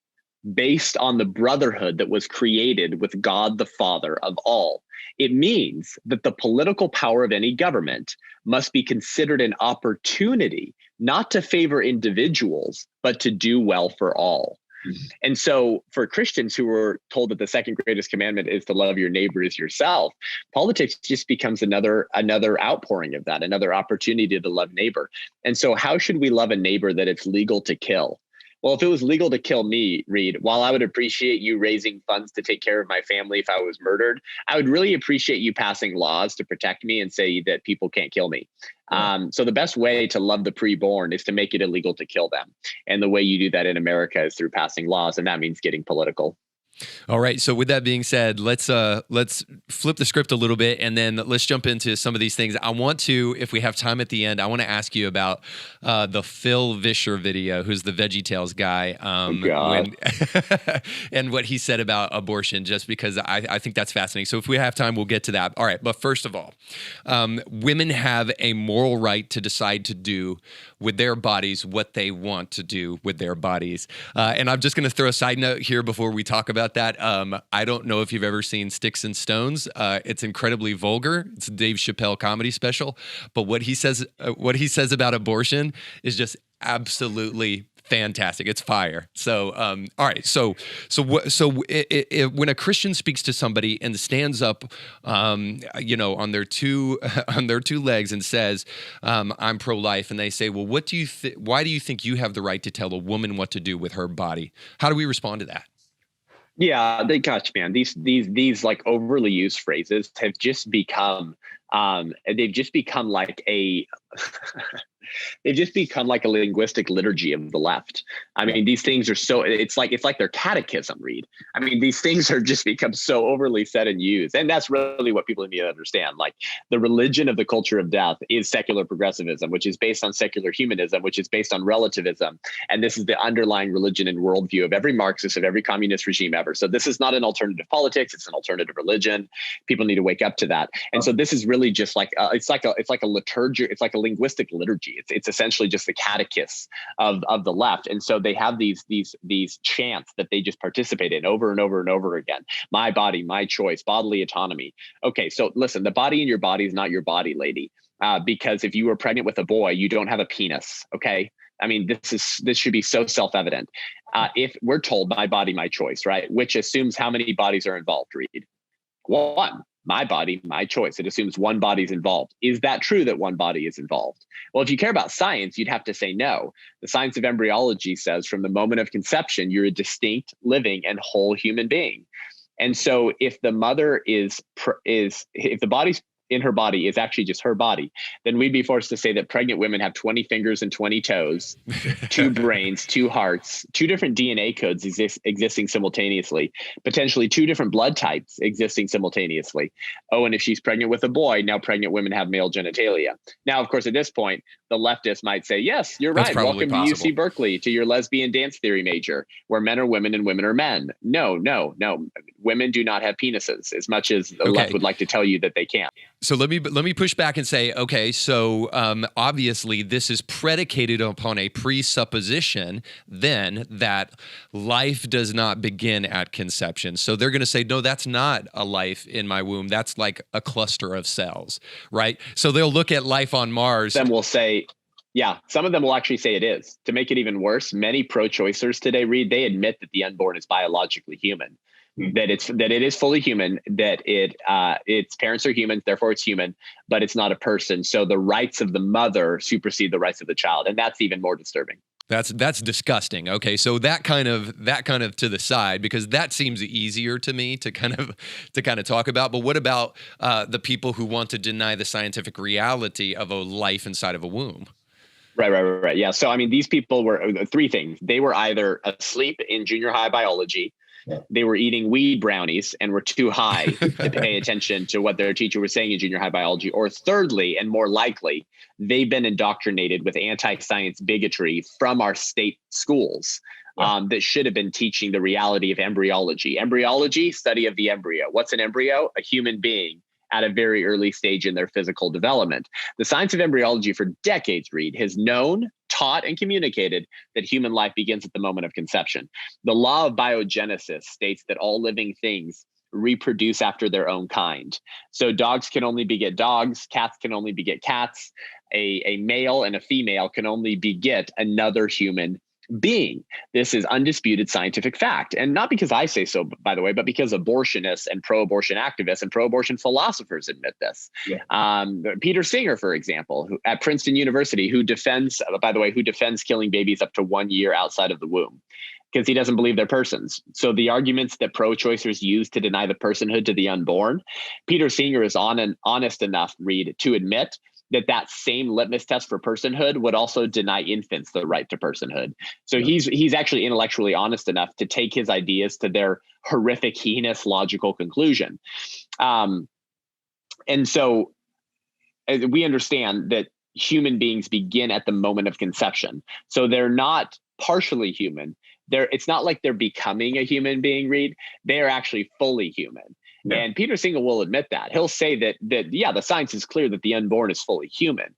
S3: based on the brotherhood that was created with God the Father of all. It means that the political power of any government must be considered an opportunity not to favor individuals, but to do well for all. Mm-hmm. And so for Christians who were told that the second greatest commandment is to love your neighbor as yourself, politics just becomes another outpouring of that, another opportunity to love neighbor. And so how should we love a neighbor that it's legal to kill? Well, if it was legal to kill me, Reed, while I would appreciate you raising funds to take care of my family if I was murdered, I would really appreciate you passing laws to protect me and say that people can't kill me. So the best way to love the preborn is to make it illegal to kill them. And the way you do that in America is through passing laws, and that means getting political.
S2: All right. So with that being said, let's flip the script a little bit, and then let's jump into some of these things. I want to, if we have time at the end, I want to ask you about the Phil Vischer video, who's the Veggie Tales guy, and what he said about abortion, just because I think that's fascinating. So if we have time, we'll get to that. All right. But first of all, women have a moral right to decide to do with their bodies what they want to do with their bodies. And I'm just going to throw a side note here before we talk about that. I don't know if you've ever seen Sticks and Stones. It's incredibly vulgar. It's a Dave Chappelle comedy special. But what he says about abortion is just absolutely fantastic. It's fire. So, all right. So when a Christian speaks to somebody and stands up, on their two legs and says, "I'm pro-life," and they say, "Well, why do you think you have the right to tell a woman what to do with her body?" How do we respond to that?
S3: Yeah, man. These like overly used phrases have just become like a they've just become like a linguistic liturgy of the left. I mean, these things are so, it's like their catechism, Reed. I mean, these things are just become so overly said and used. And that's really what people need to understand. Like, the religion of the culture of death is secular progressivism, which is based on secular humanism, which is based on relativism. And this is the underlying religion and worldview of every Marxist, of every communist regime ever. So this is not an alternative politics. It's an alternative religion. People need to wake up to that. And so this is really just like, it's like a liturgy. It's like a linguistic liturgy. It's essentially just the catechist of the left. And so they have these chants that they just participate in over and over and over again. My body, my choice, bodily autonomy. Okay, so listen, the body in your body is not your body, lady. Because if you were pregnant with a boy, you don't have a penis. Okay. I mean, this should be so self-evident. If we're told my body, my choice, right? Which assumes how many bodies are involved, Reed? One. My body, my choice. It assumes one body's involved. Is that true that one body is involved? Well, if you care about science, you'd have to say no. The science of embryology says from the moment of conception, you're a distinct, living, and whole human being. And so if the mother if the body's in her body is actually just her body, then we'd be forced to say that pregnant women have 20 fingers and 20 toes, 2 brains, 2 hearts, 2 different DNA codes existing simultaneously, potentially 2 different blood types existing simultaneously. Oh, and if she's pregnant with a boy, now pregnant women have male genitalia. Now, of course, at this point, the leftists might say, yes, you're right. Welcome to UC Berkeley, to your lesbian dance theory major, where men are women and women are men. No. Women do not have penises, as much as the left would like to tell you that they can.
S2: So let me push back and say, okay, so obviously this is predicated upon a presupposition then that life does not begin at conception. So they're going to say, no, that's not a life in my womb. That's like a cluster of cells, right? So they'll look at life on Mars.
S3: Some will say, yeah, some of them will actually say it is. To make it even worse, many pro-choicers today, Reed, they admit that the unborn is biologically human. That it is fully human, that its parents are humans, therefore it's human, but it's not a person. So the rights of the mother supersede the rights of the child, and that's even more disturbing.
S2: That's disgusting. Okay, so that kind of to the side, because that seems easier to me to kind of talk about. But what about the people who want to deny the scientific reality of a life inside of a womb?
S3: Right. Yeah. So I mean, these people were 3 things. They were either asleep in junior high biology. They were eating weed brownies and were too high to pay attention to what their teacher was saying in junior high biology. Or thirdly, and more likely, they've been indoctrinated with anti-science bigotry from our state schools that should have been teaching the reality of embryology. Embryology, study of the embryo. What's an embryo? A human being at a very early stage in their physical development. The science of embryology for decades, Reed, has known, taught, and communicated that human life begins at the moment of conception. The law of biogenesis states that all living things reproduce after their own kind. So dogs can only beget dogs, cats can only beget cats, a male and a female can only beget another human being. This is undisputed scientific fact. And not because I say so, by the way, but because abortionists and pro-abortion activists and pro-abortion philosophers admit this. Yeah. Peter Singer, for example, who, at Princeton University, who defends killing babies up to 1 year outside of the womb, because he doesn't believe they're persons. So the arguments that pro-choicers use to deny the personhood to the unborn, Peter Singer is honest enough, Reed, to admit that same litmus test for personhood would also deny infants the right to personhood. So he's actually intellectually honest enough to take his ideas to their horrific, heinous, logical conclusion. And so we understand that human beings begin at the moment of conception. So they're not partially human. It's not like they're becoming a human being, Reed. They are actually fully human. Yeah. And Peter Singer will admit that. He'll say that the science is clear that the unborn is fully human,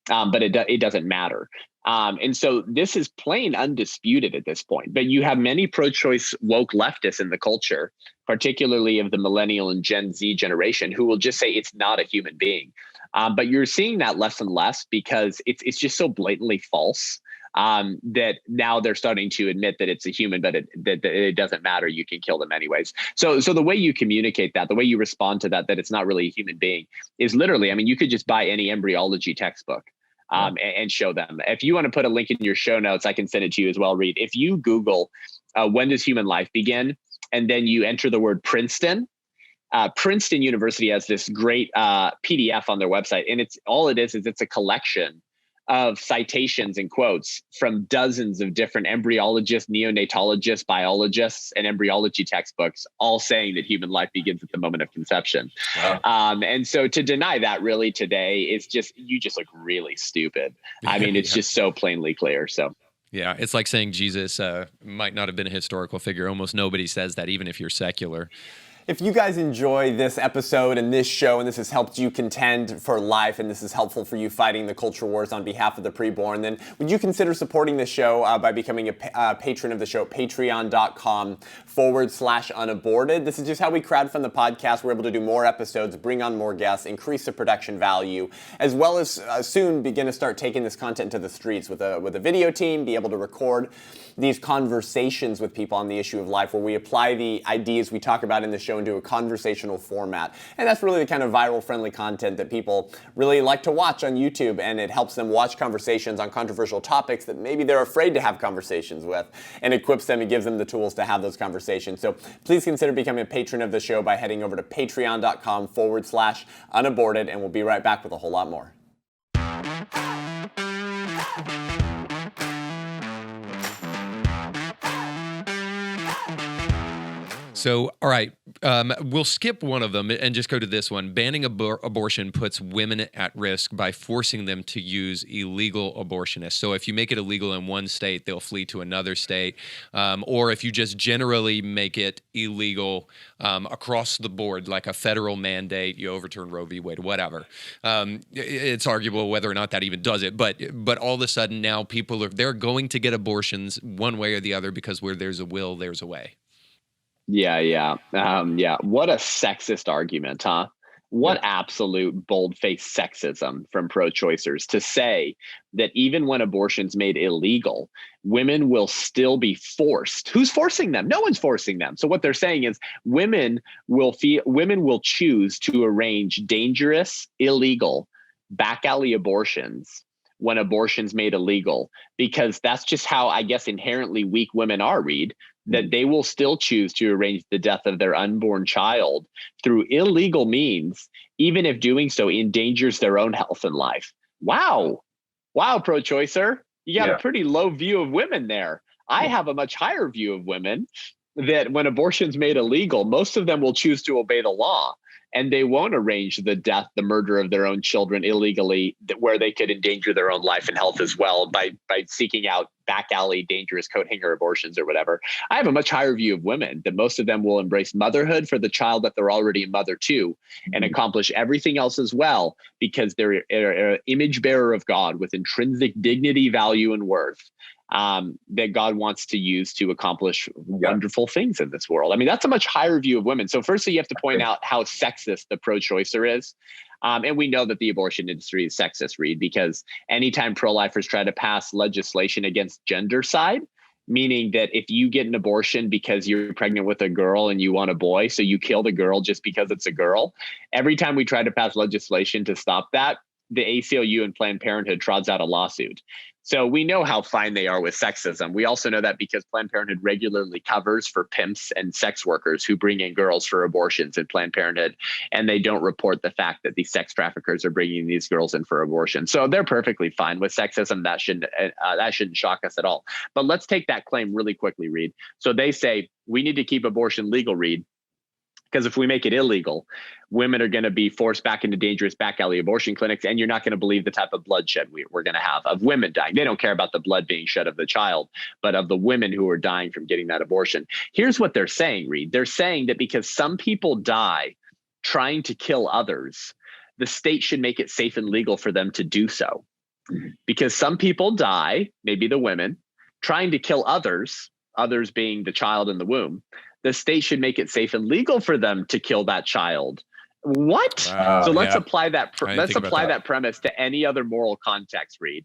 S3: but it doesn't matter. And so this is plain undisputed at this point. But you have many pro-choice woke leftists in the culture, particularly of the millennial and Gen Z generation, who will just say it's not a human being. But you're seeing that less and less because it's just so blatantly false. That now they're starting to admit that it's a human, but it doesn't matter. You can kill them anyways. So the way you communicate that, the way you respond to that it's not really a human being is literally, I mean, you could just buy any embryology textbook and show them. If you want to put a link in your show notes, I can send it to you as well, Reed. If you Google when does human life begin, and then you enter the word Princeton, Princeton University has this great PDF on their website, and it's a collection of citations and quotes from dozens of different embryologists, neonatologists, biologists, and embryology textbooks, all saying that human life begins at the moment of conception. Wow. And so to deny that really today is you just look really stupid. I mean, it's just so plainly clear. So.
S2: Yeah, it's like saying Jesus might not have been a historical figure. Almost nobody says that, even if you're secular.
S1: If you guys enjoy this episode and this show, and this has helped you contend for life, and this is helpful for you fighting the culture wars on behalf of the preborn, then would you consider supporting this show by becoming a patron of the show, patreon.com/unaborted. This is just how we crowdfund the podcast. We're able to do more episodes, bring on more guests, increase the production value, as well as soon begin to start taking this content to the streets with a video team, be able to record these conversations with people on the issue of life, where we apply the ideas we talk about in the show into a conversational format. And that's really the kind of viral friendly content that people really like to watch on YouTube, and it helps them watch conversations on controversial topics that maybe they're afraid to have conversations with, and equips them and gives them the tools to have those conversations. So please consider becoming a patron of the show by heading over to patreon.com/unaborted, and we'll be right back with a whole lot more.
S2: So, all right, we'll skip one of them and just go to this one. Banning abortion puts women at risk by forcing them to use illegal abortionists. So if you make it illegal in one state, they'll flee to another state. Or if you just generally make it illegal across the board, like a federal mandate, you overturn Roe v. Wade, whatever. It's arguable whether or not that even does it. But all of a sudden now they're going to get abortions one way or the other, because where there's a will, there's a way.
S3: Yeah. What a sexist argument, huh? What absolute bold-faced sexism from pro-choicers to say that even when abortion's made illegal, women will still be forced. Who's forcing them? No one's forcing them. So what they're saying is women will choose to arrange dangerous, illegal, back alley abortions when abortion's made illegal, because that's just how, I guess, inherently weak women are, Reed, that they will still choose to arrange the death of their unborn child through illegal means, even if doing so endangers their own health and life. Wow, pro-choicer, you got a pretty low view of women there. I have a much higher view of women, that when abortion's made illegal, most of them will choose to obey the law. And they won't arrange the murder of their own children illegally, where they could endanger their own life and health as well by seeking out back alley, dangerous coat hanger abortions or whatever. I have a much higher view of women, that most of them will embrace motherhood for the child that they're already a mother to, and accomplish everything else as well, because they're an image bearer of God with intrinsic dignity, value, and worth. That God wants to use to accomplish wonderful things in this world. I mean, that's a much higher view of women. So firstly, you have to point out how sexist the pro-choicer is. And we know that the abortion industry is sexist, Reed, because anytime pro-lifers try to pass legislation against gender side, meaning that if you get an abortion because you're pregnant with a girl and you want a boy, so you kill the girl just because it's a girl, every time we try to pass legislation to stop that, the ACLU and Planned Parenthood trods out a lawsuit. So we know how fine they are with sexism. We also know that because Planned Parenthood regularly covers for pimps and sex workers who bring in girls for abortions in Planned Parenthood, and they don't report the fact that these sex traffickers are bringing these girls in for abortion. So they're perfectly fine with sexism. That shouldn't shock us at all. But let's take that claim really quickly, Reed. So they say we need to keep abortion legal, Reed, because if we make it illegal, women are going to be forced back into dangerous back alley abortion clinics, and you're not going to believe the type of bloodshed we're going to have of women dying. They don't care about the blood being shed of the child, but of the women who are dying from getting that abortion. Here's what they're saying, Reed. They're saying that because some people die trying to kill others, the state should make it safe and legal for them to do so. Because some people die, maybe the women, trying to kill others being the child in the womb, the state should make it safe and legal for them to kill that child. What?
S1: Wow,
S3: so let's
S1: yeah.
S3: apply that. Let's apply that premise to any other moral context, Reed.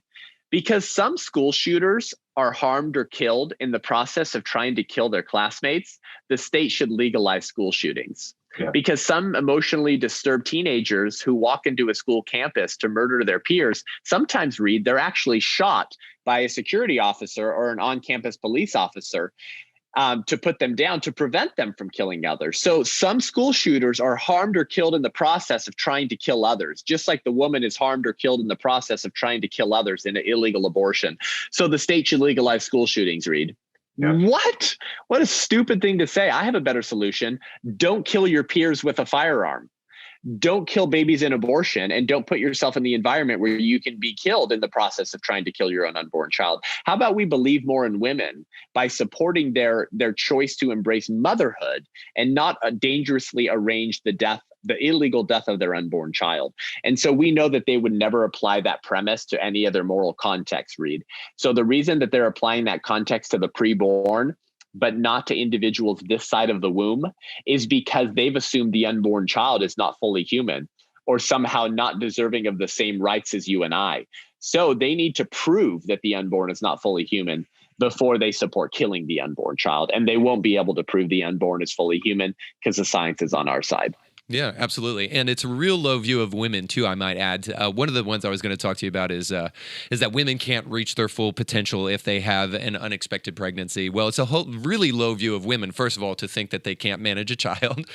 S3: Because some school shooters are harmed or killed in the process of trying to kill their classmates, the state should legalize school shootings. Yeah. Because some emotionally disturbed teenagers who walk into a school campus to murder their peers, sometimes, Reed, they're actually shot by a security officer or an on-campus police officer to put them down, to prevent them from killing others. So some school shooters are harmed or killed in the process of trying to kill others, just like the woman is harmed or killed in the process of trying to kill others in an illegal abortion. So the state should legalize school shootings, Reed. Yeah. What? What a stupid thing to say. I have a better solution. Don't kill your peers with a firearm. Don't kill babies in abortion, and don't put yourself in the environment where you can be killed in the process of trying to kill your own unborn child. How about we believe more in women by supporting their choice to embrace motherhood and not dangerously arrange the illegal death of their unborn child? And so we know that they would never apply that premise to any other moral context, Reed. So the reason that they're applying that context to the preborn but not to individuals this side of the womb is because they've assumed the unborn child is not fully human or somehow not deserving of the same rights as you and I. So they need to prove that the unborn is not fully human before they support killing the unborn child. And they won't be able to prove the unborn is fully human because the science is on our side.
S2: Yeah, absolutely. And it's a real low view of women, too, I might add. One of the ones I was going to talk to you about is that women can't reach their full potential if they have an unexpected pregnancy. Well, it's a really low view of women, first of all, to think that they can't manage a child,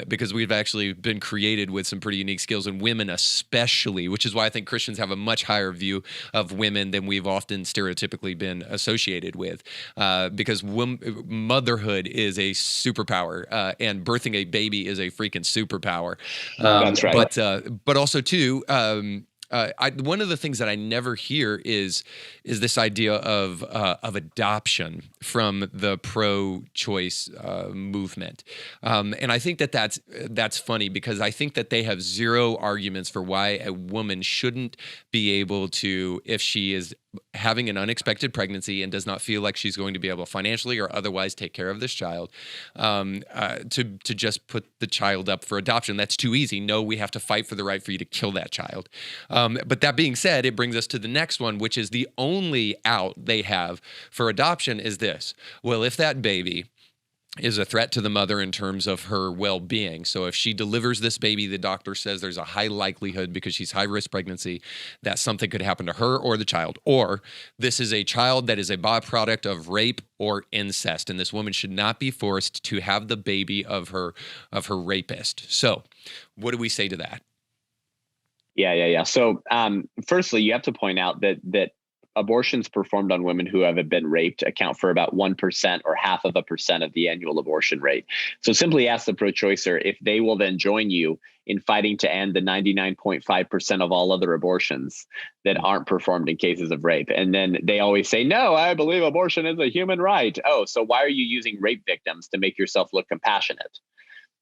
S2: because we've actually been created with some pretty unique skills, and women especially, which is why I think Christians have a much higher view of women than we've often stereotypically been associated with, because motherhood is a superpower, and birthing a baby is a freaking superpower.
S3: That's right.
S2: But also too, one of the things that I never hear is this idea of adoption from the pro-choice movement, and I think that's funny because I think that they have zero arguments for why a woman shouldn't be able to, if she is having an unexpected pregnancy and does not feel like she's going to be able to financially or otherwise take care of this child, to just put the child up for adoption. That's too easy. No, we have to fight for the right for you to kill that child. But that being said, it brings us to the next one, which is the only out they have for adoption is this. Well, if that baby is a threat to the mother in terms of her well-being. So if she delivers this baby, the doctor says there's a high likelihood because she's high-risk pregnancy that something could happen to her or the child. Or this is a child that is a byproduct of rape or incest, and this woman should not be forced to have the baby of her rapist. So what do we say to that?
S3: Yeah. So firstly, you have to point out that abortions performed on women who have been raped account for about 1% or 0.5% of the annual abortion rate. So simply ask the pro-choicer if they will then join you in fighting to end the 99.5% of all other abortions that aren't performed in cases of rape. And then they always say, no, I believe abortion is a human right. Oh, so why are you using rape victims to make yourself look compassionate?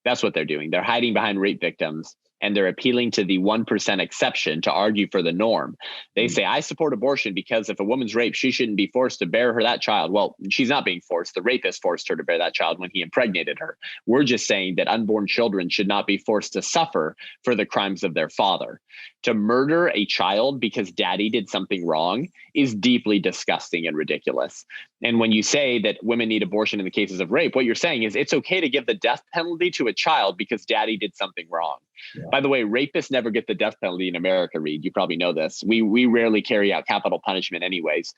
S3: That's what they're doing. They're hiding behind rape victims, and they're appealing to the 1% exception to argue for the norm. They say, I support abortion because if a woman's raped, she shouldn't be forced to bear her that child. Well, she's not being forced. The rapist forced her to bear that child when he impregnated her. We're just saying that unborn children should not be forced to suffer for the crimes of their father. To murder a child because daddy did something wrong is deeply disgusting and ridiculous. And when you say that women need abortion in the cases of rape, what you're saying is it's okay to give the death penalty to a child because daddy did something wrong. By the way, rapists never get the death penalty in America, Reed. You probably know this. We rarely carry out capital punishment anyways.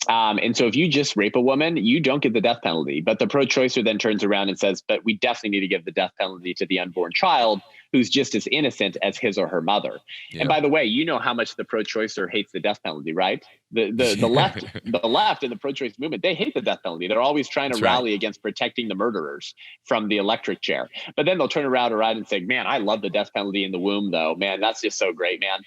S3: And so if you just rape a woman, you don't get the death penalty. But the pro-choicer then turns around and says, but we definitely need to give the death penalty to the unborn child who's just as innocent as his or her mother. Yeah. And by the way, you know how much the pro-choicer hates the death penalty, right? The left and the pro-choice movement, they hate the death penalty. They're always trying to rally against protecting the murderers from the electric chair. But then they'll turn around and say, man, I love the death penalty in the womb, though. Man, that's just so great, man.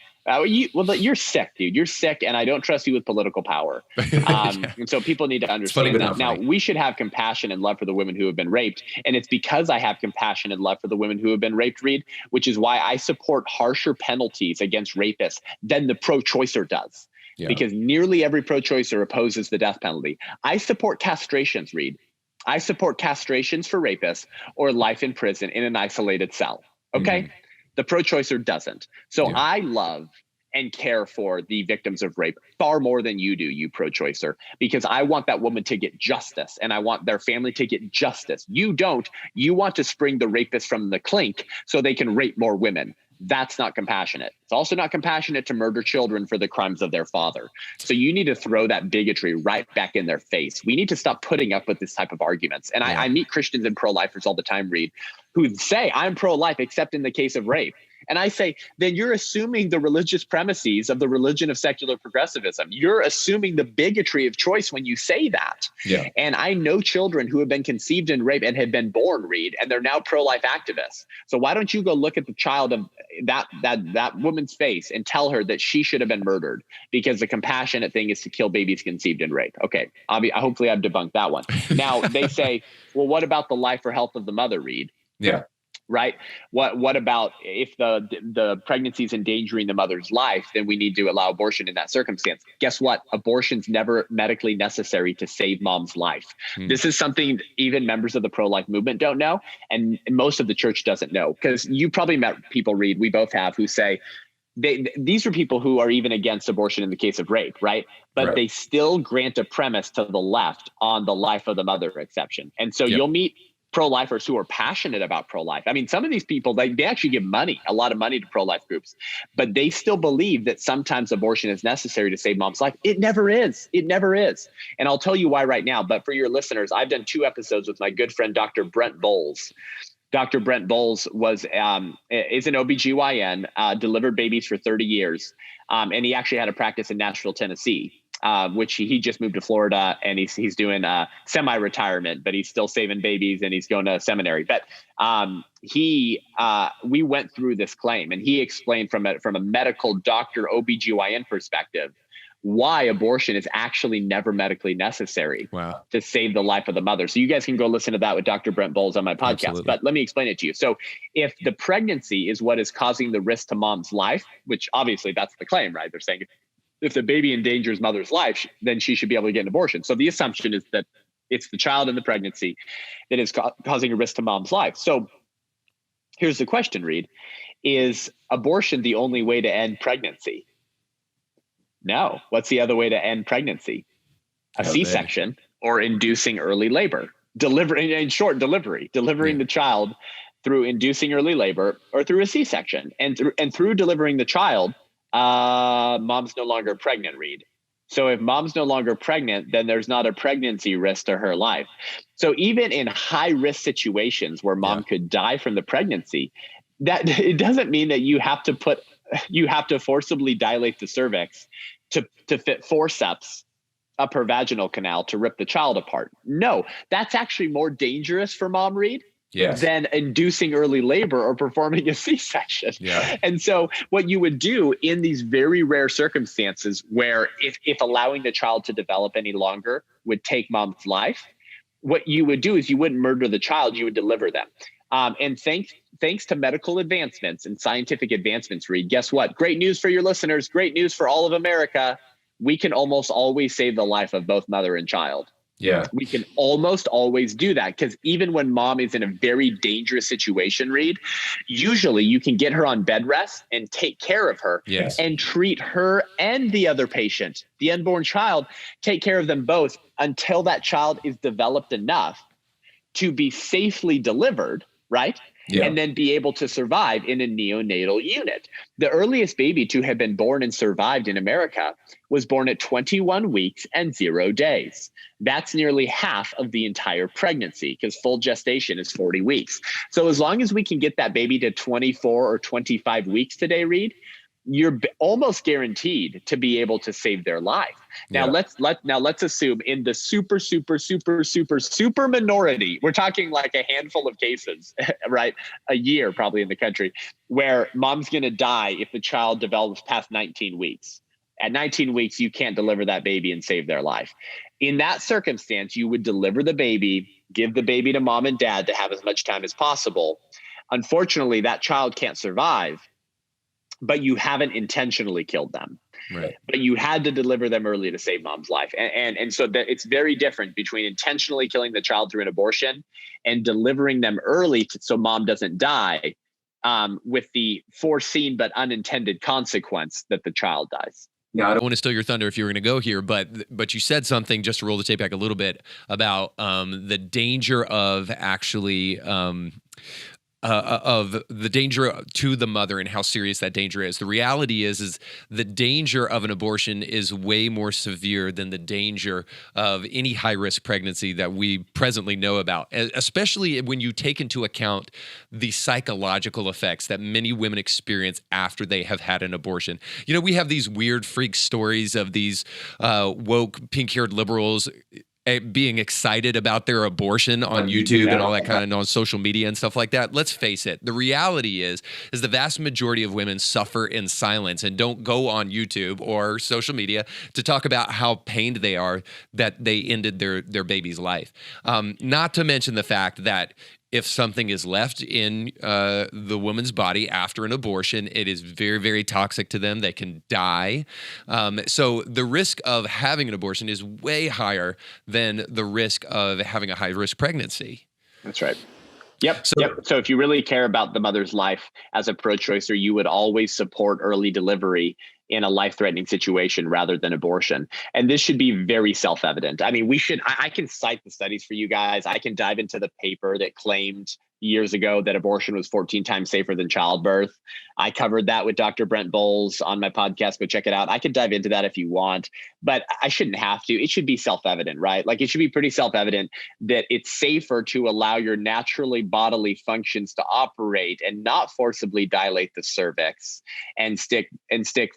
S3: You're sick, dude. You're sick, and I don't trust you with political power. And so people need to understand that. Now, we should have compassion and love for the women who have been raped. And it's because I have compassion and love for the women who have been raped, Reed, which is why I support harsher penalties against rapists than the pro-choicer does. Yeah. Because nearly every pro-choicer opposes the death penalty. I support castrations, Reed. I support castrations for rapists or life in prison in an isolated cell. Okay? The pro-choicer doesn't. So I love and care for the victims of rape far more than you do, you pro-choicer, because I want that woman to get justice and I want their family to get justice. You don't. You want to spring the rapist from the clink so they can rape more women. That's not compassionate. It's also not compassionate to murder children for the crimes of their father. So you need to throw that bigotry right back in their face. We need to stop putting up with this type of arguments. And I meet Christians and pro-lifers all the time, Reed, who say, I'm pro-life, except in the case of rape. And I say, then you're assuming the religious premises of the religion of secular progressivism. You're assuming the bigotry of choice when you say that. Yeah. And I know children who have been conceived in rape and have been born, Reed, and they're now pro-life activists. So why don't you go look at the child of that woman's face and tell her that she should have been murdered, because the compassionate thing is to kill babies conceived in rape. Okay, hopefully I've debunked that one. Now they say, well, what about the life or health of the mother, Reed?
S2: Yeah.
S3: Right. What about if the pregnancy is endangering the mother's life, then we need to allow abortion in that circumstance. Guess what? Abortion's never medically necessary to save mom's life. This is something even members of the pro-life movement don't know. And most of the church doesn't know, because you probably met people, Reed, we both have, who say, these are people who are even against abortion in the case of rape, right? But they still grant a premise to the left on the life of the mother exception. And so you'll meet pro-lifers who are passionate about pro-life. I mean, some of these people, they actually give a lot of money to pro-life groups, but they still believe that sometimes abortion is necessary to save mom's life. It never is. It never is. And I'll tell you why right now. But for your listeners, I've done 2 episodes with my good friend, Dr. Brent Bowles. Dr. Brent Bowles is an OBGYN, delivered babies for 30 years. And he actually had a practice in Nashville, Tennessee. Which he just moved to Florida, and he's doing semi-retirement, but he's still saving babies and he's going to seminary. But we went through this claim, and he explained from a medical doctor OBGYN perspective why abortion is actually never medically necessary to save the life of the mother. So you guys can go listen to that with Dr. Brent Bowles on my podcast. Absolutely. But let me explain it to you. So if the pregnancy is what is causing the risk to mom's life, which obviously that's the claim, right? They're saying if the baby endangers mother's life, then she should be able to get an abortion. So the assumption is that it's the child in the pregnancy that is causing a risk to mom's life. So here's the question, Reed. Is abortion the only way to end pregnancy? No. What's the other way to end pregnancy? A C-section or inducing early labor. Delivering the child through inducing early labor or through a C-section. And through delivering the child, mom's no longer pregnant, Reed. So if mom's no longer pregnant, then there's not a pregnancy risk to her life. So even in high risk situations where mom could die from the pregnancy, that it doesn't mean that you have to forcibly dilate the cervix to fit forceps up her vaginal canal to rip the child apart. No, that's actually more dangerous for mom, Reed. Than inducing early labor or performing a C-section. And so what you would do in these very rare circumstances where if allowing the child to develop any longer would take mom's life, what you would do is you wouldn't murder the child, you would deliver them. And thanks to medical advancements and scientific advancements, Reed, guess what? Great news for your listeners, great news for all of America. We can almost always save the life of both mother and child. We can almost always do that, because even when mom is in a very dangerous situation, Reed, usually you can get her on bed rest and take care of her and treat her and the other patient, the unborn child, take care of them both until that child is developed enough to be safely delivered, right? and then be able to survive in a neonatal unit. The earliest baby to have been born and survived in America was born at 21 weeks and 0 days. That's nearly half of the entire pregnancy, because full gestation is 40 weeks. So as long as we can get that baby to 24 or 25 weeks today, Reed, you're almost guaranteed to be able to save their life. Now let's assume in the super minority, we're talking like a handful of cases, right? A year probably in the country, where mom's going to die if the child develops past 19 weeks. At 19 weeks, you can't deliver that baby and save their life. In that circumstance, you would deliver the baby, give the baby to mom and dad to have as much time as possible. Unfortunately, that child can't survive, but you haven't intentionally killed them.
S2: Right.
S3: But you had to deliver them early to save mom's life. And so that it's very different between intentionally killing the child through an abortion and delivering them early so mom doesn't die, with the foreseen but unintended consequence that the child dies.
S2: Yeah, I don't want to steal your thunder if you were going to go here, but you said something, just to roll the tape back a little bit, about the danger of actually of the danger to the mother and how serious that danger is. The reality is the danger of an abortion is way more severe than the danger of any high-risk pregnancy that we presently know about, especially when you take into account the psychological effects that many women experience after they have had an abortion. You know, we have these weird freak stories of these woke, pink-haired liberals being excited about their abortion on YouTube and all that kind of on social media and stuff like that. Let's face it. The reality is the vast majority of women suffer in silence and don't go on YouTube or social media to talk about how pained they are that they ended their baby's life. Not to mention the fact that if something is left in the woman's body after an abortion, it is very, very toxic to them. They can die. So the risk of having an abortion is way higher than the risk of having a high-risk pregnancy.
S3: That's right. Yep. So if you really care about the mother's life as a pro-choicer, you would always support early delivery in a life-threatening situation rather than abortion. And this should be very self-evident. I mean, I can cite the studies for you guys. I can dive into the paper that claimed years ago that abortion was 14 times safer than childbirth. I covered that with Dr. Brent Bowles on my podcast. Go check it out. I could dive into that if you want, but I shouldn't have to. It should be self-evident, right? Like, it should be pretty self-evident that it's safer to allow your naturally bodily functions to operate and not forcibly dilate the cervix and stick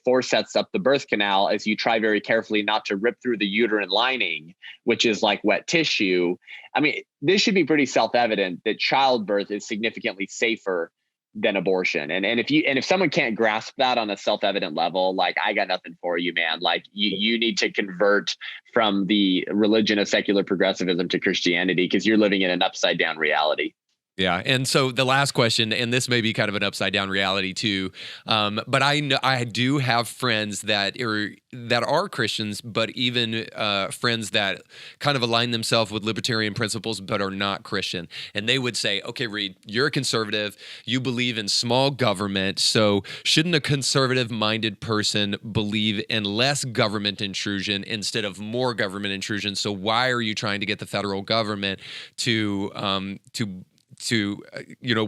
S3: forceps up the birth canal as you try very carefully not to rip through the uterine lining, which is like wet tissue. I mean, this should be pretty self-evident that childbirth is significantly safer than abortion. And if someone can't grasp that on a self-evident level, like, I got nothing for you, man. Like, you need to convert from the religion of secular progressivism to Christianity, because you're living in an upside down reality.
S2: Yeah. And so the last question, and this may be kind of an upside down reality too, but I do have friends that are Christians, but even friends that kind of align themselves with libertarian principles but are not Christian. And they would say, okay, Reed, you're a conservative. You believe in small government. So shouldn't a conservative-minded person believe in less government intrusion instead of more government intrusion? So why are you trying to get the federal government to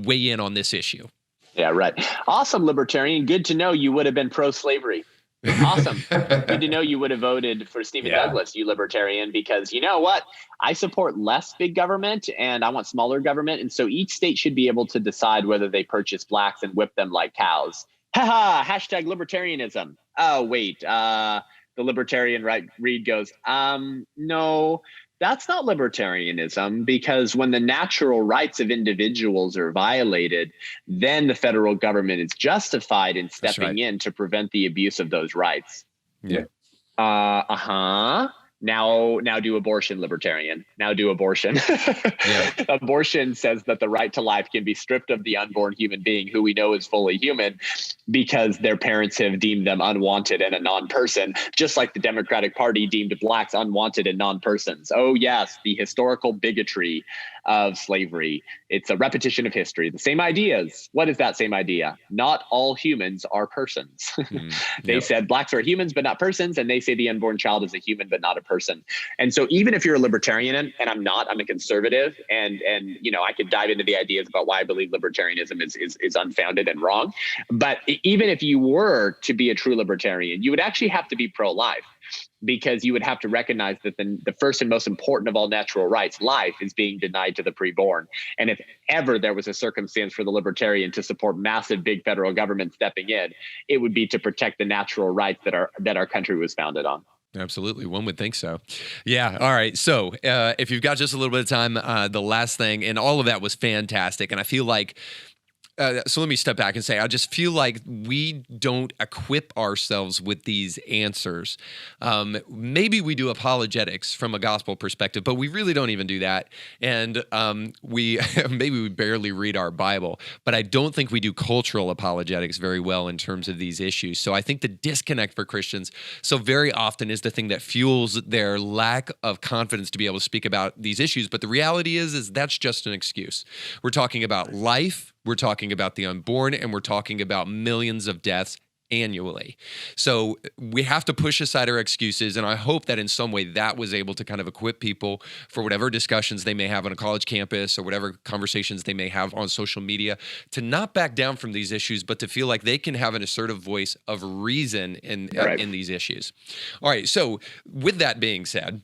S2: weigh in on this issue?
S3: Yeah, right. Awesome, libertarian. Good to know you would have been pro-slavery. Awesome. Good to know you would have voted for Stephen Douglas, you libertarian, because you know what? I support less big government and I want smaller government. And so each state should be able to decide whether they purchase blacks and whip them like cows. Haha, hashtag libertarianism. Oh, wait. The libertarian, right? Reed goes, no. That's not libertarianism, because when the natural rights of individuals are violated, then the federal government is justified in stepping in to prevent the abuse of those rights.
S2: Yeah.
S3: Now do abortion, libertarian. Now do abortion. Abortion says that the right to life can be stripped of the unborn human being who we know is fully human because their parents have deemed them unwanted and a non-person, just like the Democratic Party deemed blacks unwanted and non-persons. Oh yes, the historical bigotry of slavery. It's a repetition of history. The same ideas. What is that same idea? Not all humans are persons. They said blacks are humans, but not persons. And they say the unborn child is a human, but not a person. And so even if you're a libertarian, and I'm not, I'm a conservative, and I could dive into the ideas about why I believe libertarianism is unfounded and wrong. But even if you were to be a true libertarian, you would actually have to be pro-life, because you would have to recognize that the first and most important of all natural rights, life, is being denied to the preborn. And if ever there was a circumstance for the libertarian to support massive big federal government stepping in, it would be to protect the natural rights that our country was founded on.
S2: Absolutely. One would think so. Yeah. All right. So if you've got just a little bit of time, the last thing, and all of that was fantastic. And I feel like, so let me step back and say, I just feel like we don't equip ourselves with these answers. Maybe we do apologetics from a gospel perspective, but we really don't even do that. And maybe we barely read our Bible, but I don't think we do cultural apologetics very well in terms of these issues. So I think the disconnect for Christians so very often is the thing that fuels their lack of confidence to be able to speak about these issues. But the reality is that's just an excuse. We're talking about life. We're talking about the unborn, and we're talking about millions of deaths annually. So we have to push aside our excuses, and I hope that in some way that was able to kind of equip people for whatever discussions they may have on a college campus or whatever conversations they may have on social media, to not back down from these issues, but to feel like they can have an assertive voice of reason in these issues. All right, so with that being said,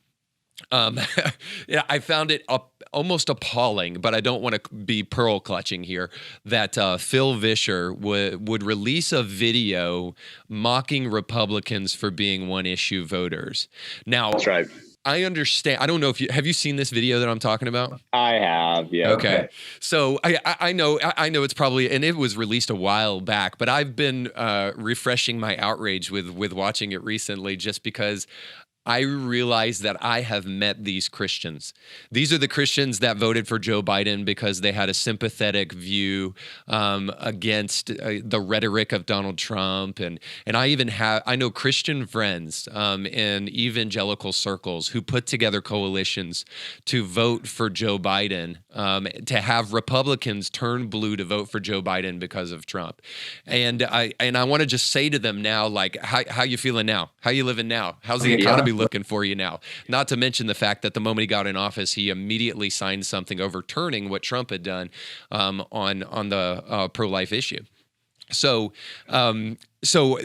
S2: I found it almost appalling, but I don't want to be pearl clutching here, that Phil Vischer would release a video mocking Republicans for being one-issue voters. Now,
S3: that's right.
S2: I understand. I don't know if have you seen this video that I'm talking about?
S3: I have, yeah.
S2: Okay. So I know it's probably, and it was released a while back, but I've been refreshing my outrage with watching it recently, just because I realize that I have met these Christians. These are the Christians that voted for Joe Biden because they had a sympathetic view against the rhetoric of Donald Trump. And I know Christian friends in evangelical circles who put together coalitions to vote for Joe Biden, to have Republicans turn blue to vote for Joe Biden because of Trump. And I want to just say to them now, like, how you feeling now? How you living now? How's the economy looking for you now? Not to mention the fact that the moment he got in office, he immediately signed something overturning what Trump had done on the pro-life issue. So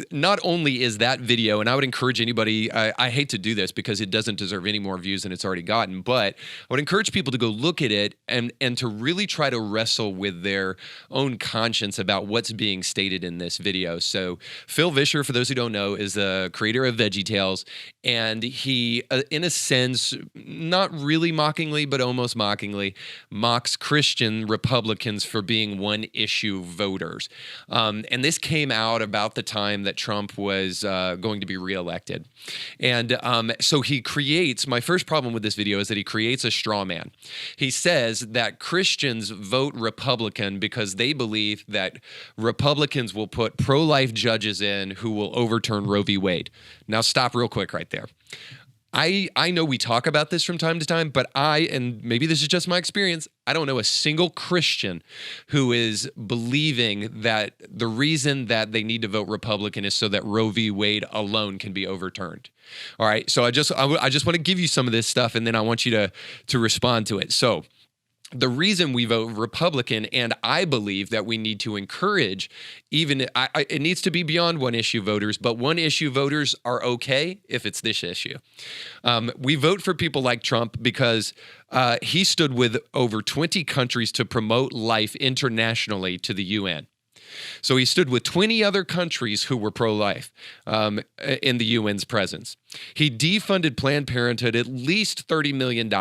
S2: not only is that video, and I would encourage anybody, I hate to do this because it doesn't deserve any more views than it's already gotten, but I would encourage people to go look at it and to really try to wrestle with their own conscience about what's being stated in this video. So Phil Vischer, for those who don't know, is the creator of Veggie Tales, and he, in a sense, not really mockingly, but almost mockingly, mocks Christian Republicans for being one-issue voters. And this came out about the time that Trump was going to be reelected. And so he creates, my first problem with this video is that he creates a straw man. He says that Christians vote Republican because they believe that Republicans will put pro-life judges in who will overturn Roe v. Wade. Now stop real quick right there. I know we talk about this from time to time, but and maybe this is just my experience, I don't know a single Christian who is believing that the reason that they need to vote Republican is so that Roe v. Wade alone can be overturned. All right, so I just want to give you some of this stuff, and then I want you to respond to it. So the reason we vote Republican, and I believe that we need to encourage, it needs to be beyond one-issue voters, but one-issue voters are okay if it's this issue. We vote for people like Trump because he stood with over 20 countries to promote life internationally to the UN. So he stood with 20 other countries who were pro-life in the UN's presence. He defunded Planned Parenthood at least $30 million.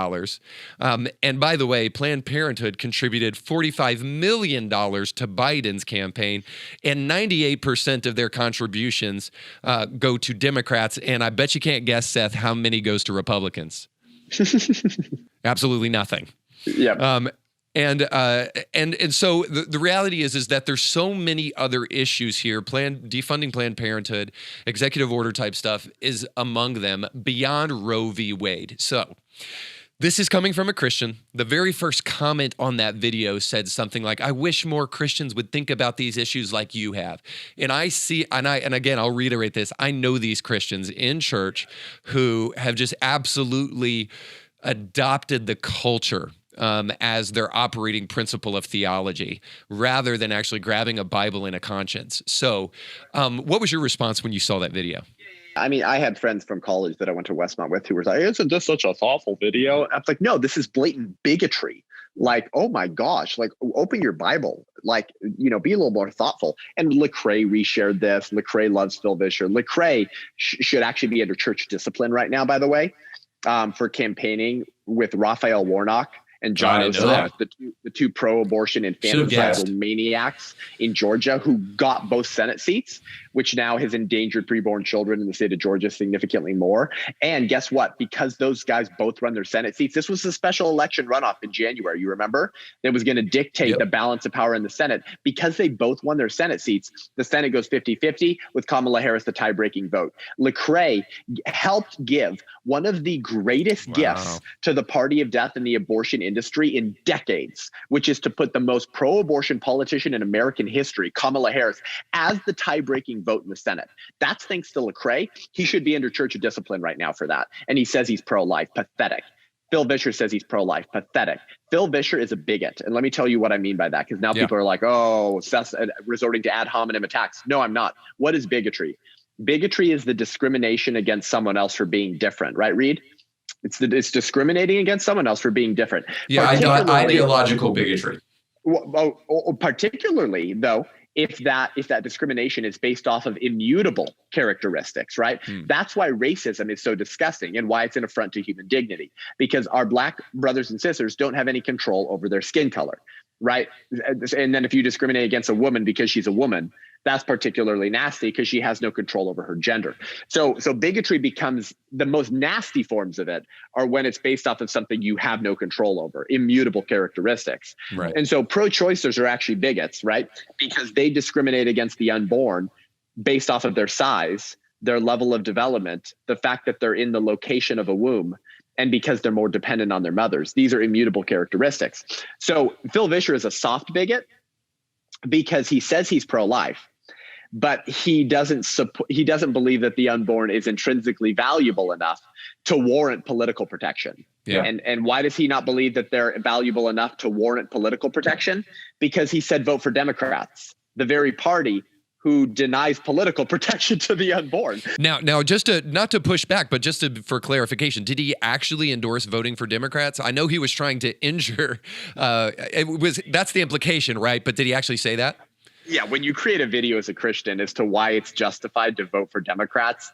S2: And by the way, Planned Parenthood contributed $45 million to Biden's campaign, and 98% of their contributions go to Democrats. And I bet you can't guess, Seth, how many goes to Republicans. Absolutely nothing.
S3: Yeah.
S2: And so the reality is that there's so many other issues here. Defunding Planned Parenthood, executive order type stuff is among them beyond Roe v. Wade. So This is coming from a Christian. The very first comment on that video said something like, I wish more Christians would think about these issues like you have. And I see, and again, I'll reiterate this. I know these Christians in church who have just absolutely adopted the culture as their operating principle of theology, rather than actually grabbing a Bible and a conscience. So what was your response when you saw that video?
S3: I mean, I had friends from college that I went to Westmont with who were like, isn't this such a thoughtful video? I was like, no, this is blatant bigotry. Like, oh my gosh, like open your Bible, like, be a little more thoughtful. And Lecrae reshared this. Lecrae loves Phil Vischer. Lecrae should actually be under church discipline right now, by the way, for campaigning with Raphael Warnock and John Ossoff, the two pro-abortion infanticidal maniacs in Georgia who got both Senate seats, which now has endangered preborn children in the state of Georgia significantly more. And guess what? Because those guys both run their Senate seats, this was a special election runoff in January, you remember? That was going to dictate the balance of power in the Senate. Because they both won their Senate seats, the Senate goes 50-50 with Kamala Harris the tie-breaking vote. Lecrae helped give one of the greatest gifts to the party of death in the abortion industry in decades, which is to put the most pro-abortion politician in American history, Kamala Harris, as the tie-breaking vote in the Senate. That's thanks to Lecrae. He should be under church of discipline right now for that. And he says he's pro-life. Pathetic. Phil Vischer says he's pro-life. Pathetic. Phil Vischer is a bigot. And let me tell you what I mean by that, because now people are like, oh, Seth's resorting to ad hominem attacks. No, I'm not. What is bigotry? Bigotry is the discrimination against someone else for being different, right, Reed? It's discriminating against someone else for being different.
S2: Yeah, ideological bigotry.
S3: Particularly, though, if that discrimination is based off of immutable characteristics, right? That's why racism is so disgusting and why it's an affront to human dignity, because our Black brothers and sisters don't have any control over their skin color, right? And then if you discriminate against a woman because she's a woman, that's particularly nasty because she has no control over her gender. So bigotry becomes, the most nasty forms of it are when it's based off of something you have no control over, immutable characteristics.
S2: Right.
S3: And so pro-choicers are actually bigots, right? Because they discriminate against the unborn based off of their size, their level of development, the fact that they're in the location of a womb, and because they're more dependent on their mothers. These are immutable characteristics. So Phil Vischer is a soft bigot because he says he's pro-life, but he doesn't believe that the unborn is intrinsically valuable enough to warrant political protection.
S2: Yeah.
S3: And why does he not believe that they're valuable enough to warrant political protection? Because he said vote for Democrats, the very party who denies political protection to the unborn.
S2: Now, just to not to push back, but for clarification, did he actually endorse voting for Democrats? I know he was trying to injure. That's the implication, right? But did he actually say that?
S3: Yeah, when you create a video as a Christian as to why it's justified to vote for Democrats,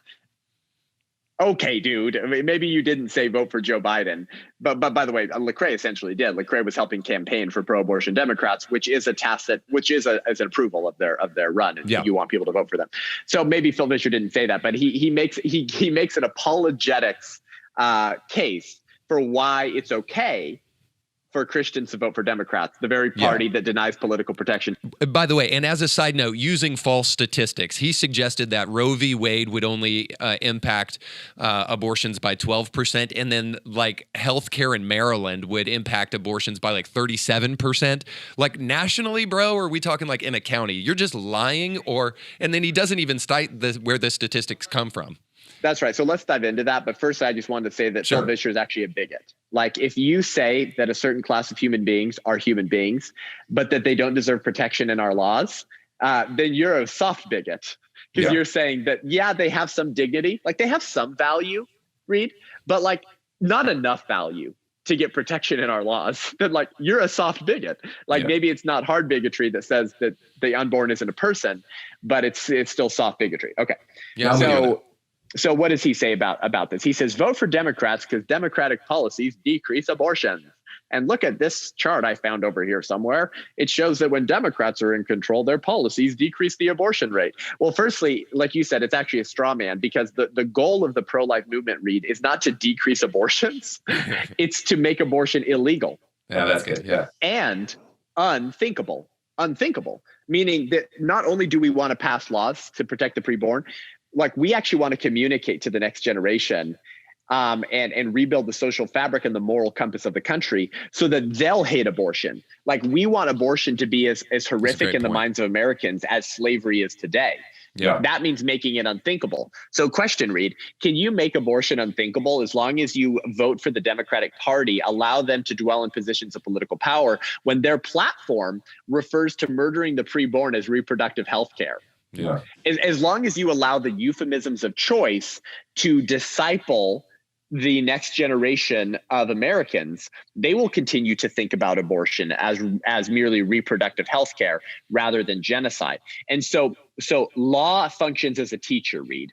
S3: okay, dude, I mean, maybe you didn't say vote for Joe Biden, but by the way, Lecrae essentially did. Lecrae was helping campaign for pro-abortion Democrats, which is a tacit, which is an approval of their run, and you want people to vote for them. So maybe Phil Vischer didn't say that, but he makes an apologetics case for why it's okay for Christians to vote for Democrats, the very party that denies political protection.
S2: By the way, and as a side note, using false statistics, he suggested that Roe v. Wade would only impact abortions by 12%, and then like healthcare in Maryland would impact abortions by like 37%. Like nationally, bro, or are we talking like in a county? You're just lying, and then he doesn't even cite where the statistics come from.
S3: That's right. So let's dive into that. But first, I just wanted to say that Phil Vischer is actually a bigot. Like, if you say that a certain class of human beings are human beings, but that they don't deserve protection in our laws, then you're a soft bigot. Because you're saying that, they have some dignity, like they have some value, Reed, but like not enough value to get protection in our laws. Then like you're a soft bigot. Like maybe it's not hard bigotry that says that the unborn isn't a person, but it's still soft bigotry. Okay. Yeah. So what does he say about this? He says, vote for Democrats because Democratic policies decrease abortion. And look at this chart I found over here somewhere. It shows that when Democrats are in control, their policies decrease the abortion rate. Well, firstly, like you said, it's actually a straw man, because the goal of the pro-life movement, Reed, is not to decrease abortions. It's to make abortion illegal.
S2: Yeah, that's good. Yeah.
S3: And unthinkable, meaning that not only do we want to pass laws to protect the preborn, like we actually want to communicate to the next generation and rebuild the social fabric and the moral compass of the country so that they'll hate abortion. Like, we want abortion to be as horrific in the minds of Americans as slavery is today.
S4: Yeah.
S3: That means making it unthinkable. So question, Reed, can you make abortion unthinkable as long as you vote for the Democratic Party, allow them to dwell in positions of political power when their platform refers to murdering the preborn as reproductive health care?
S4: Yeah.
S3: As long as you allow the euphemisms of choice to disciple the next generation of Americans, they will continue to think about abortion as merely reproductive health care rather than genocide. And so law functions as a teacher, Reed,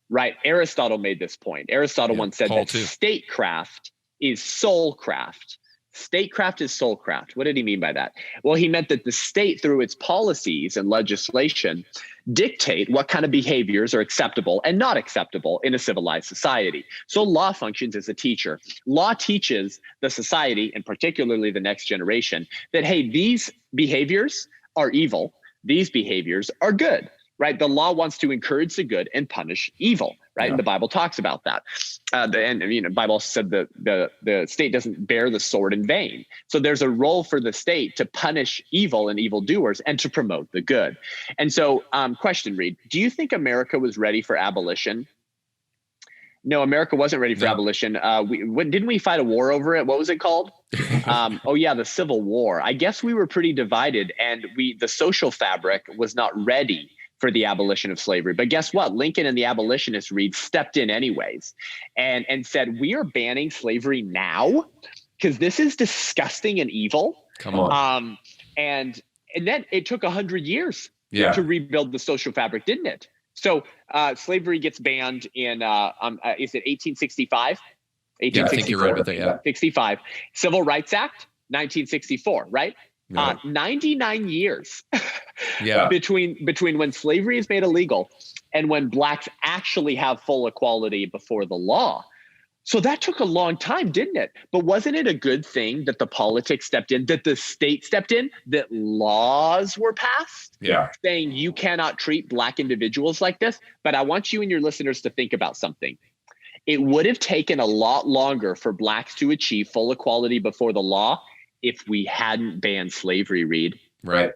S3: right? Aristotle made this point. Aristotle once said that statecraft is soulcraft. Statecraft is soulcraft. What did he mean by that? Well, he meant that the state, through its policies and legislation, dictate what kind of behaviors are acceptable and not acceptable in a civilized society. So law functions as a teacher. Law teaches the society, and particularly the next generation, that, hey, these behaviors are evil. These behaviors are good, right? The law wants to encourage the good and punish evil, right?
S4: Yeah.
S3: And the Bible talks about that. The Bible also said the state doesn't bear the sword in vain. So there's a role for the state to punish evil and evildoers and to promote the good. And so, question, Reed, do you think America was ready for abolition? No, America wasn't ready for abolition. Didn't we fight a war over it? What was it called? The Civil War. I guess we were pretty divided, and the social fabric was not ready for the abolition of slavery. But guess what? Lincoln and the abolitionists, Reed, stepped in anyways and said, we are banning slavery now because this is disgusting and evil.
S4: Come on.
S3: And then it took 100 years
S4: to
S3: rebuild the social fabric, didn't it? So slavery gets banned in, is it 1865? 1864.
S2: Yeah, I think you're right about that, yeah.
S3: 65. Civil Rights Act, 1964, right? 99 years between when slavery is made illegal and when blacks actually have full equality before the law. So that took a long time, didn't it? But wasn't it a good thing that the politics stepped in, that the state stepped in, that laws were passed saying you cannot treat black individuals like this? But I want you and your listeners to think about something. It would have taken a lot longer for blacks to achieve full equality before the law if we hadn't banned slavery, Reed.
S4: Right.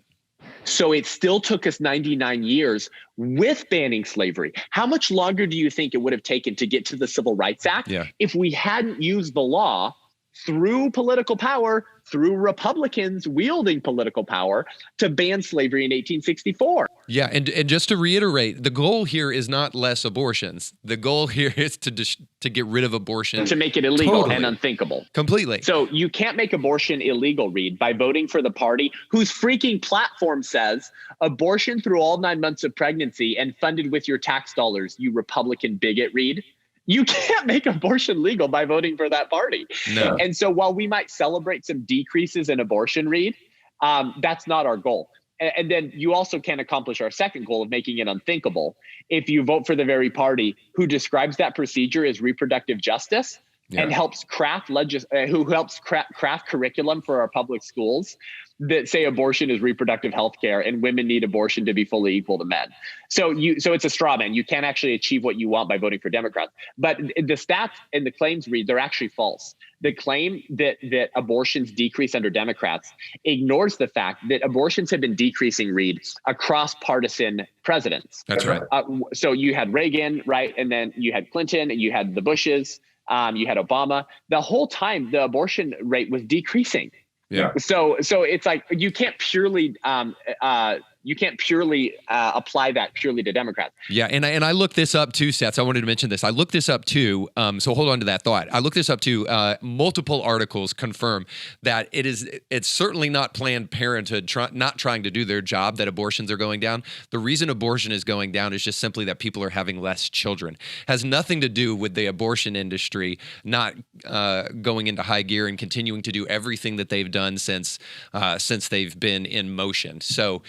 S3: So it still took us 99 years with banning slavery. How much longer do you think it would have taken to get to the Civil Rights Act if we hadn't used the law through political power, through Republicans wielding political power to ban slavery in 1864?
S2: Yeah, and just to reiterate, the goal here is not less abortions. The goal here is to get rid of abortion.
S3: To make it illegal and unthinkable.
S2: Completely.
S3: So you can't make abortion illegal, Reed, by voting for the party whose freaking platform says abortion through all 9 months of pregnancy and funded with your tax dollars, you Republican bigot, Reed. You can't make abortion legal by voting for that party.
S4: No.
S3: And so while we might celebrate some decreases in abortion, Reed, that's not our goal. And then you also can't accomplish our second goal of making it unthinkable if you vote for the very party who describes that procedure as reproductive justice and helps craft curriculum for our public schools that say abortion is reproductive health care and women need abortion to be fully equal to men. So it's a straw man. You can't actually achieve what you want by voting for Democrats. But the stats and the claims, Reed, they're actually false. The claim that abortions decrease under Democrats ignores the fact that abortions have been decreasing, Reed, across partisan presidents.
S2: That's right.
S3: So you had Reagan, right? And then you had Clinton, and you had the Bushes, you had Obama. The whole time the abortion rate was decreasing.
S4: Yeah.
S3: So it's like you can't purely apply that purely to Democrats.
S2: Yeah, and I looked this up too, Seth. I wanted to mention this. I looked this up too. So hold on to that thought. I looked this up too. Multiple articles confirm that it's certainly not Planned Parenthood not trying to do their job that abortions are going down. The reason abortion is going down is just simply that people are having less children. Has nothing to do with the abortion industry not going into high gear and continuing to do everything that they've done since they've been in motion. So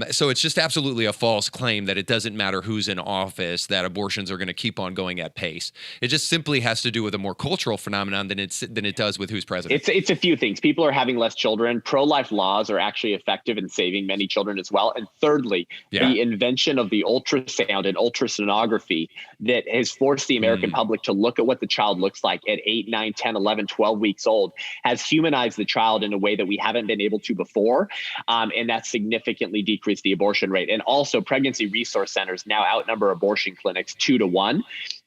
S2: So it's just absolutely a false claim that it doesn't matter who's in office, that abortions are going to keep on going at pace. It just simply has to do with a more cultural phenomenon than it does with who's president.
S3: It's a few things. People are having less children. Pro-life laws are actually effective in saving many children as well. And thirdly, the invention of the ultrasound and ultrasonography that has forced the American public to look at what the child looks like at 8, 9, 10, 11, 12 weeks old has humanized the child in a way that we haven't been able to before. And that significantly decreased the abortion rate. And also pregnancy resource centers now outnumber abortion clinics 2 to 1.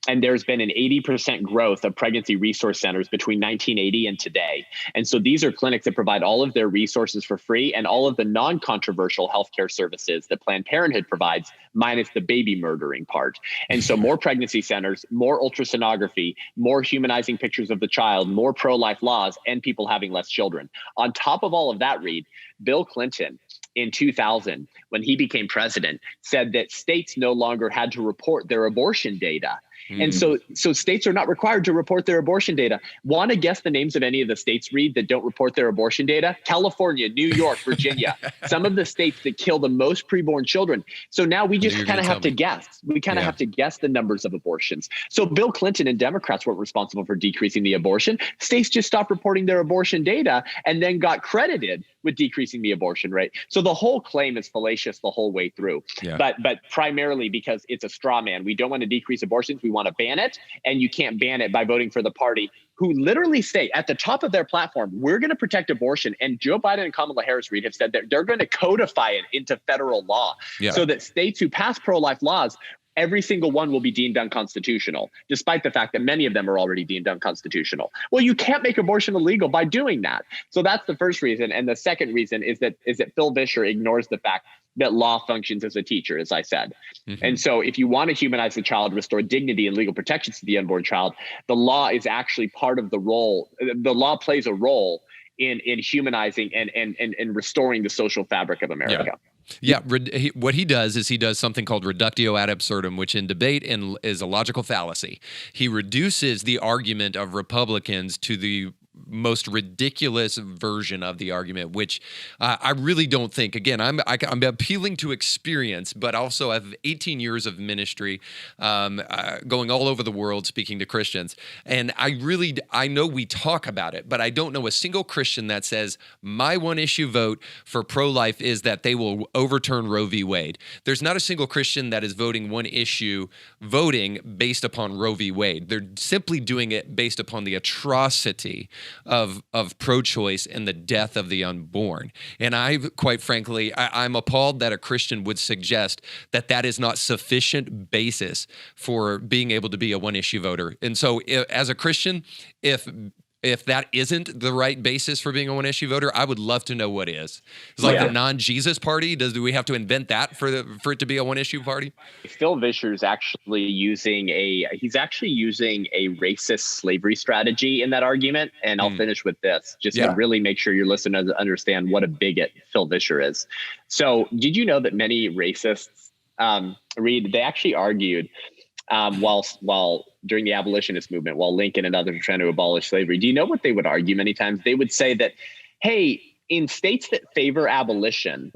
S3: And there's been an 80% growth of pregnancy resource centers between 1980 and today. And so these are clinics that provide all of their resources for free and all of the non-controversial healthcare services that Planned Parenthood provides, minus the baby murdering part. And so more pregnancy centers, more ultrasonography, more humanizing pictures of the child, more pro-life laws, and people having less children. On top of all of that, Reed, Bill Clinton in 2000, when he became president, said that states no longer had to report their abortion data. And so states are not required to report their abortion data. Want to guess the names of any of the states, Reed, that don't report their abortion data? California, New York, Virginia, some of the states that kill the most preborn children. So now we just kind of have to guess. We kind of have to guess the numbers of abortions. So Bill Clinton and Democrats weren't responsible for decreasing the abortion. States just stopped reporting their abortion data and then got credited with decreasing the abortion rate. So the whole claim is fallacious the whole way through, but primarily because it's a straw man. We don't want to decrease abortions. We want to ban it, and you can't ban it by voting for the party who literally say at the top of their platform, we're going to protect abortion. And Joe Biden and Kamala Harris, Reed, have said that they're going to codify it into federal law so that states who pass pro-life laws, every single one will be deemed unconstitutional, despite the fact that many of them are already deemed unconstitutional. Well, you can't make abortion illegal by doing that. So that's the first reason. And the second reason is that Phil Vischer ignores the fact that law functions as a teacher, as I said. And so if you want to humanize the child, restore dignity and legal protections to the unborn child, the law is actually part of the role. The law plays a role in humanizing and restoring the social fabric of America.
S2: What he does is he does something called reductio ad absurdum, which in debate is a logical fallacy. He reduces the argument of Republicans to the most ridiculous version of the argument, which I really don't think. Again, I'm appealing to experience, but also I have 18 years of ministry, going all over the world speaking to Christians, and I know we talk about it, but I don't know a single Christian that says my one issue vote for pro-life is that they will overturn Roe v. Wade. There's not a single Christian that is voting based upon Roe v. Wade. They're simply doing it based upon the atrocity of pro-choice and the death of the unborn. And quite frankly, I'm appalled that a Christian would suggest that is not sufficient basis for being able to be a one-issue voter. And so as a Christian, if that isn't the right basis for being a one-issue voter, I would love to know what is. It's like the non-Jesus party. Do we have to invent that for it to be a one-issue party?
S3: Phil Vischer is actually using a racist slavery strategy in that argument. And I'll finish with this, just to really make sure your listeners understand what a bigot Phil Vischer is. So did you know that many racists, Reed, they actually argued while during the abolitionist movement, while Lincoln and others were trying to abolish slavery, do you know what they would argue many times? They would say that, hey, in states that favor abolition,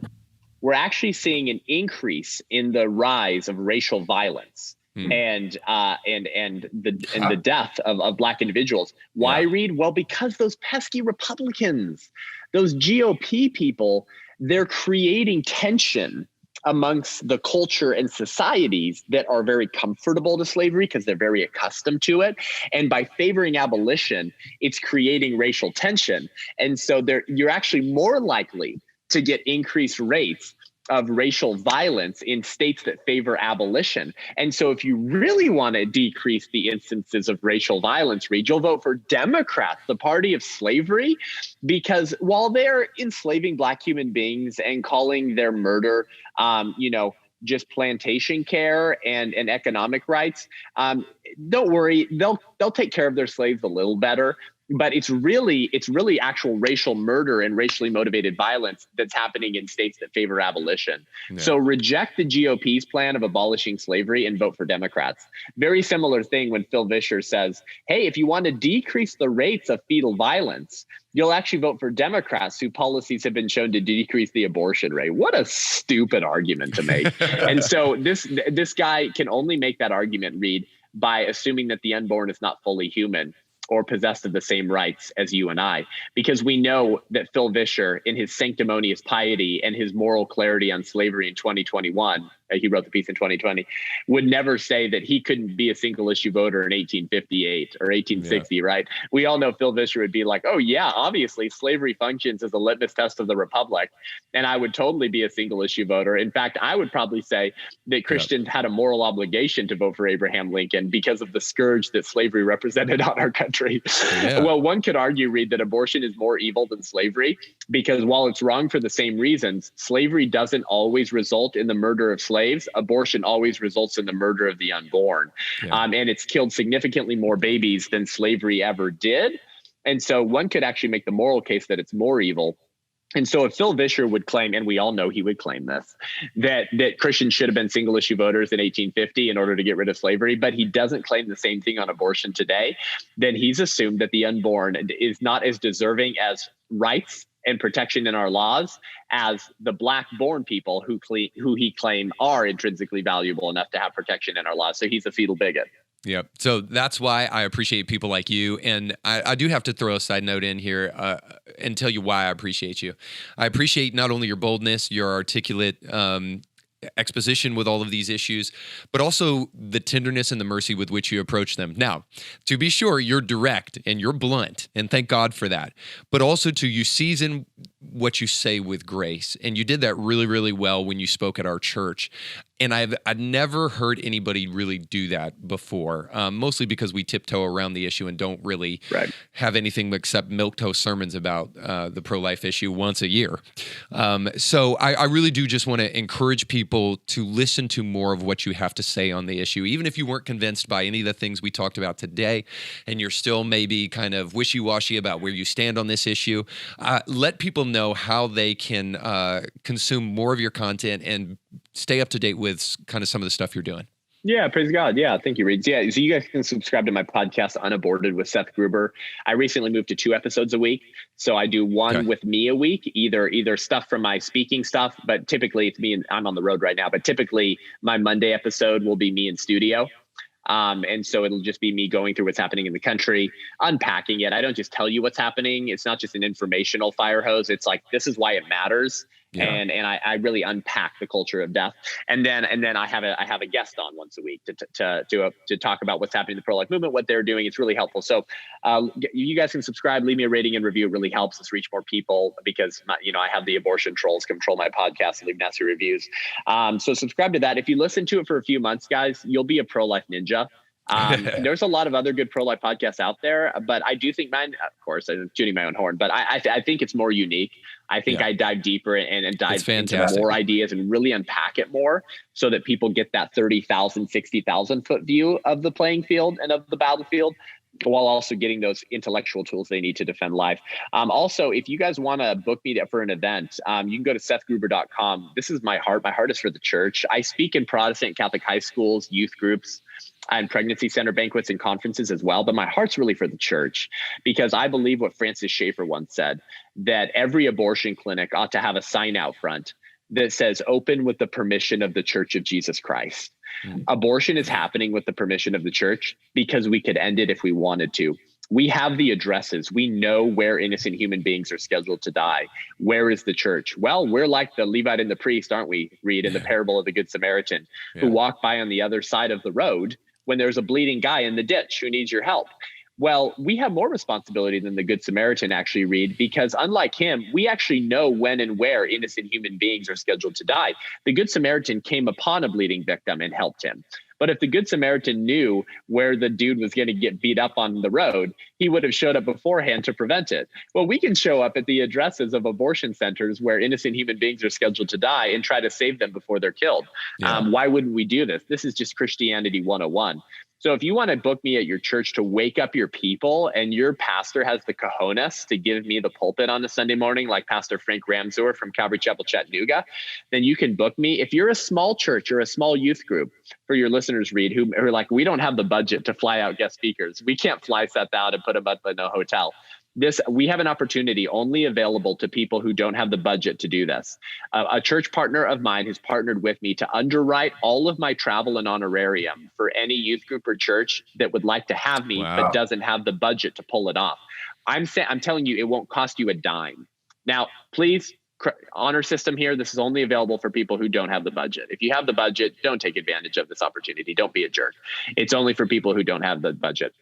S3: we're actually seeing an increase in the rise of racial violence and the death of Black individuals. Why, Reed? Well, because those pesky Republicans, those GOP people, they're creating tension amongst the culture and societies that are very comfortable to slavery because they're very accustomed to it. And by favoring abolition, it's creating racial tension. And so you're actually more likely to get increased rates of racial violence in states that favor abolition. And so if you really want to decrease the instances of racial violence, Reed, you'll vote for Democrats, the party of slavery, because while they're enslaving Black human beings and calling their murder, just plantation care and economic rights, don't worry, they'll take care of their slaves a little better. but it's really actual racial murder and racially motivated violence that's happening in states that favor abolition.
S2: Yeah.
S3: So reject the GOP's plan of abolishing slavery and vote for Democrats. Very similar thing when Phil Vischer says, hey, if you want to decrease the rates of fetal violence, you'll actually vote for Democrats whose policies have been shown to decrease the abortion rate. What a stupid argument to make. And so this guy can only make that argument, Reed, by assuming that the unborn is not fully human or possessed of the same rights as you and I, because we know that Phil Vischer, in his sanctimonious piety and his moral clarity on slavery in 2021, he wrote the piece in 2020, would never say that he couldn't be a single issue voter in 1858 or 1860, right? We all know Phil Vischer would be like, oh yeah, obviously slavery functions as a litmus test of the republic. And I would totally be a single issue voter. In fact, I would probably say that Christians had a moral obligation to vote for Abraham Lincoln because of the scourge that slavery represented on our country. Yeah. Well, one could argue, Reed, that abortion is more evil than slavery, because while it's wrong for the same reasons, slavery doesn't always result in the murder of slaves. Abortion always results in the murder of the unborn. Yeah. And it's killed significantly more babies than slavery ever did. And so one could actually make the moral case that it's more evil. And so if Phil Vischer would claim, and we all know he would claim this, that Christians should have been single issue voters in 1850 in order to get rid of slavery, but he doesn't claim the same thing on abortion today, then he's assumed that the unborn is not as deserving as rights and protection in our laws as the Black-born people who he claim are intrinsically valuable enough to have protection in our laws. So he's a fetal bigot.
S2: Yeah. So that's why I appreciate people like you. And I do have to throw a side note in here and tell you why I appreciate you. I appreciate not only your boldness, your articulate exposition with all of these issues, but also the tenderness and the mercy with which you approach them. Now, to be sure, you're direct and you're blunt, and thank God for that. But also you season what you say with grace. And you did that really, really well when you spoke at our church. And I've never heard anybody really do that before, mostly because we tiptoe around the issue and don't really have anything except milquetoast sermons about the pro-life issue once a year. So I really do just want to encourage people to listen to more of what you have to say on the issue, even if you weren't convinced by any of the things we talked about today, and you're still maybe kind of wishy-washy about where you stand on this issue. Let people know how they can consume more of your content and stay up to date with kind of some of the stuff you're doing.
S3: Yeah, praise God. Yeah, thank you, Reed. Yeah, so you guys can subscribe to my podcast, UnAborted with Seth Gruber. I recently moved to 2 episodes a week. So I do one with me a week, either stuff from my speaking stuff, but typically it's me, and I'm on the road right now, but typically my Monday episode will be me in studio. And so it'll just be me going through what's happening in the country, unpacking it. I don't just tell you what's happening. It's not just an informational fire hose. It's like, this is why it matters. Yeah. And I really unpack the culture of death. And then I have a guest on once a week to talk about what's happening in the pro-life movement, what they're doing. It's really helpful. So you guys can subscribe, leave me a rating and review. It really helps us reach more people because I have the abortion trolls control my podcast and leave nasty reviews. So subscribe to that. If you listen to it for a few months, guys, you'll be a pro-life ninja. There's a lot of other good pro-life podcasts out there, but I do think mine, of course, I'm tuning my own horn, but I think it's more unique. I think I dive deeper and dive into more ideas and really unpack it more so that people get that 30,000, 60,000 foot view of the playing field and of the battlefield, while also getting those intellectual tools they need to defend life. Also, if you guys want to book me for an event, you can go to sethgruber.com. This is my heart. My heart is for the church. I speak in Protestant Catholic high schools, youth groups, and pregnancy center banquets and conferences as well. But my heart's really for the church, because I believe what Francis Schaeffer once said, that every abortion clinic ought to have a sign out front that says open with the permission of the Church of Jesus Christ. Abortion is happening with the permission of the church because we could end it if we wanted to. We have the addresses. We know where innocent human beings are scheduled to die. Where is the church? Well, we're like the Levite and the priest, aren't we, Reed, in the parable of the Good Samaritan, who walk by on the other side of the road when there's a bleeding guy in the ditch who needs your help. Well, we have more responsibility than the Good Samaritan, actually, Reed, because unlike him, we actually know when and where innocent human beings are scheduled to die. The Good Samaritan came upon a bleeding victim and helped him. But if the Good Samaritan knew where the dude was going to get beat up on the road, he would have showed up beforehand to prevent it. Well, we can show up at the addresses of abortion centers where innocent human beings are scheduled to die and try to save them before they're killed. Why wouldn't we do this? This is just Christianity 101. So if you want to book me at your church to wake up your people, and your pastor has the cojones to give me the pulpit on a Sunday morning, like Pastor Frank Ramsor from Calvary Chapel Chattanooga, then you can book me. If you're a small church or a small youth group, for your listeners, Reed, who are like, we don't have the budget to fly out guest speakers. We can't fly Seth out and put him up in a hotel. We have an opportunity only available to people who don't have the budget to do this. A church partner of mine has partnered with me to underwrite all of my travel and honorarium for any youth group or church that would like to have me, but doesn't have the budget to pull it off. I'm telling you, it won't cost you a dime. Now, please, honor system here. This is only available for people who don't have the budget. If you have the budget, don't take advantage of this opportunity. Don't be a jerk. It's only for people who don't have the budget.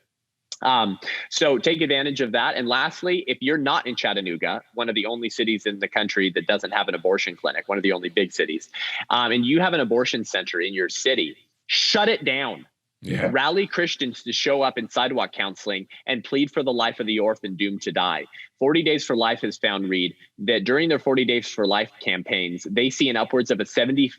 S3: So take advantage of that. And lastly, if you're not in Chattanooga, one of the only cities in the country that doesn't have an abortion clinic, one of the only big cities, and you have an abortion center in your city, shut it down. Yeah. Rally Christians to show up in sidewalk counseling and plead for the life of the orphan doomed to die. 40 Days for Life has found, Reed, that during their 40 Days for Life campaigns, they see an upwards of a 70%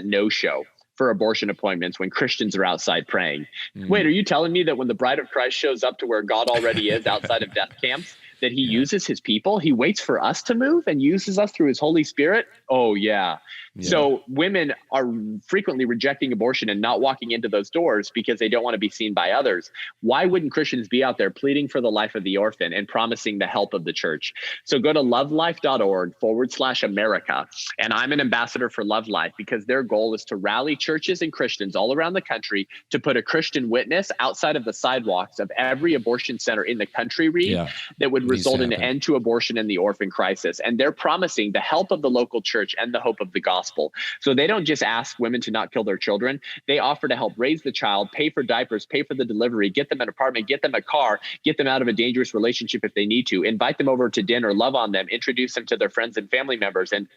S3: no-show for abortion appointments when Christians are outside praying. Wait, are you telling me that when the bride of Christ shows up to where God already is outside of death camps, that he uses his people? He waits for us to move and uses us through his Holy Spirit? Oh, yeah. So women are frequently rejecting abortion and not walking into those doors because they don't want to be seen by others. Why wouldn't Christians be out there pleading for the life of the orphan and promising the help of the church? So go to lovelife.org/America. And I'm an ambassador for Love Life because their goal is to rally churches and Christians all around the country to put a Christian witness outside of the sidewalks of every abortion center in the country, Reed, that would result in an end to abortion and the orphan crisis. And they're promising the help of the local church and the hope of the gospel. So they don't just ask women to not kill their children. They offer to help raise the child, pay for diapers, pay for the delivery, get them an apartment, get them a car, get them out of a dangerous relationship if they need to, invite them over to dinner, love on them, introduce them to their friends and family members, and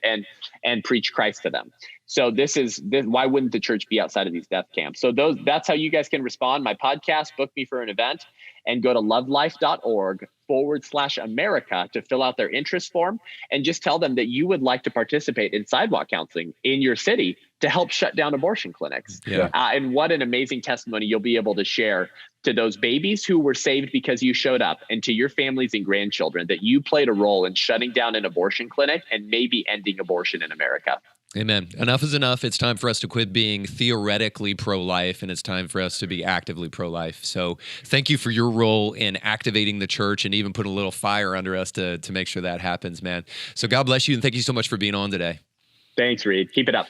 S3: preach Christ to them. So this why wouldn't the church be outside of these death camps? So that's how you guys can respond. My podcast, book me for an event, and go to lovelife.org/America to fill out their interest form and just tell them that you would like to participate in sidewalk counseling in your city to help shut down abortion clinics. And what an amazing testimony you'll be able to share to those babies who were saved because you showed up, and to your families and grandchildren that you played a role in shutting down an abortion clinic and maybe ending abortion in America.
S2: Amen. Enough is enough. It's time for us to quit being theoretically pro-life, and it's time for us to be actively pro-life. So thank you for your role in activating the church and even putting a little fire under us to make sure that happens, man. So God bless you, and thank you so much for being on today.
S3: Thanks, Reed. Keep it up.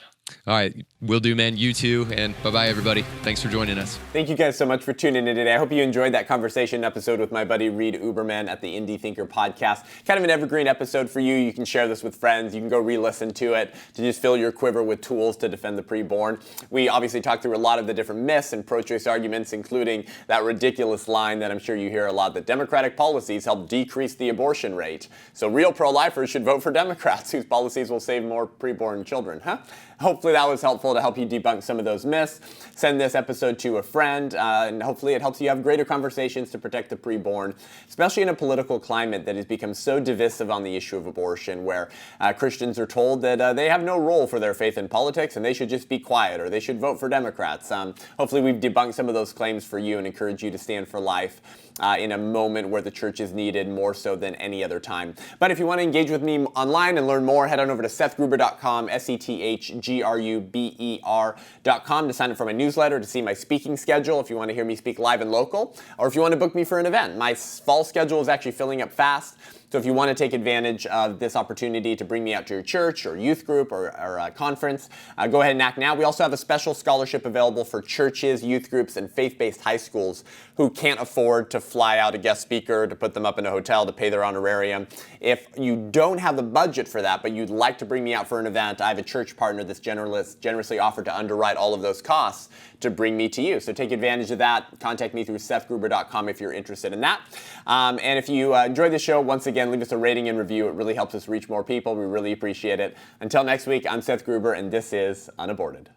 S2: All right. Will do, man. You too. And bye-bye, everybody. Thanks for joining us.
S1: Thank you guys so much for tuning in today. I hope you enjoyed that conversation episode with my buddy Reed Uberman at the Indie Thinker podcast. Kind of an evergreen episode for you. You can share this with friends. You can go re-listen to it to just fill your quiver with tools to defend the preborn. We obviously talked through a lot of the different myths and pro-choice arguments, including that ridiculous line that I'm sure you hear a lot, that Democratic policies help decrease the abortion rate. So real pro-lifers should vote for Democrats whose policies will save more preborn children, huh? Hopefully that was helpful to help you debunk some of those myths. Send this episode to a friend, and hopefully it helps you have greater conversations to protect the preborn, especially in a political climate that has become so divisive on the issue of abortion, where Christians are told that they have no role for their faith in politics and they should just be quiet or they should vote for Democrats. Hopefully we've debunked some of those claims for you and encourage you to stand for life in a moment where the church is needed more so than any other time. But if you want to engage with me online and learn more, head on over to sethgruber.com, SETHGRUBER.com to sign up for my newsletter, to see my speaking schedule if you want to hear me speak live and local, or if you want to book me for an event. My fall schedule is actually filling up fast. So if you want to take advantage of this opportunity to bring me out to your church or youth group or a conference, go ahead and act now. We also have a special scholarship available for churches, youth groups, and faith-based high schools who can't afford to fly out a guest speaker, to put them up in a hotel, to pay their honorarium. If you don't have the budget for that, but you'd like to bring me out for an event, I have a church partner that's generously offered to underwrite all of those costs to bring me to you. So take advantage of that. Contact me through sethgruber.com if you're interested in that. And if you enjoyed the show, once again, leave us a rating and review. It really helps us reach more people. We really appreciate it. Until next week, I'm Seth Gruber, and this is UnAborted.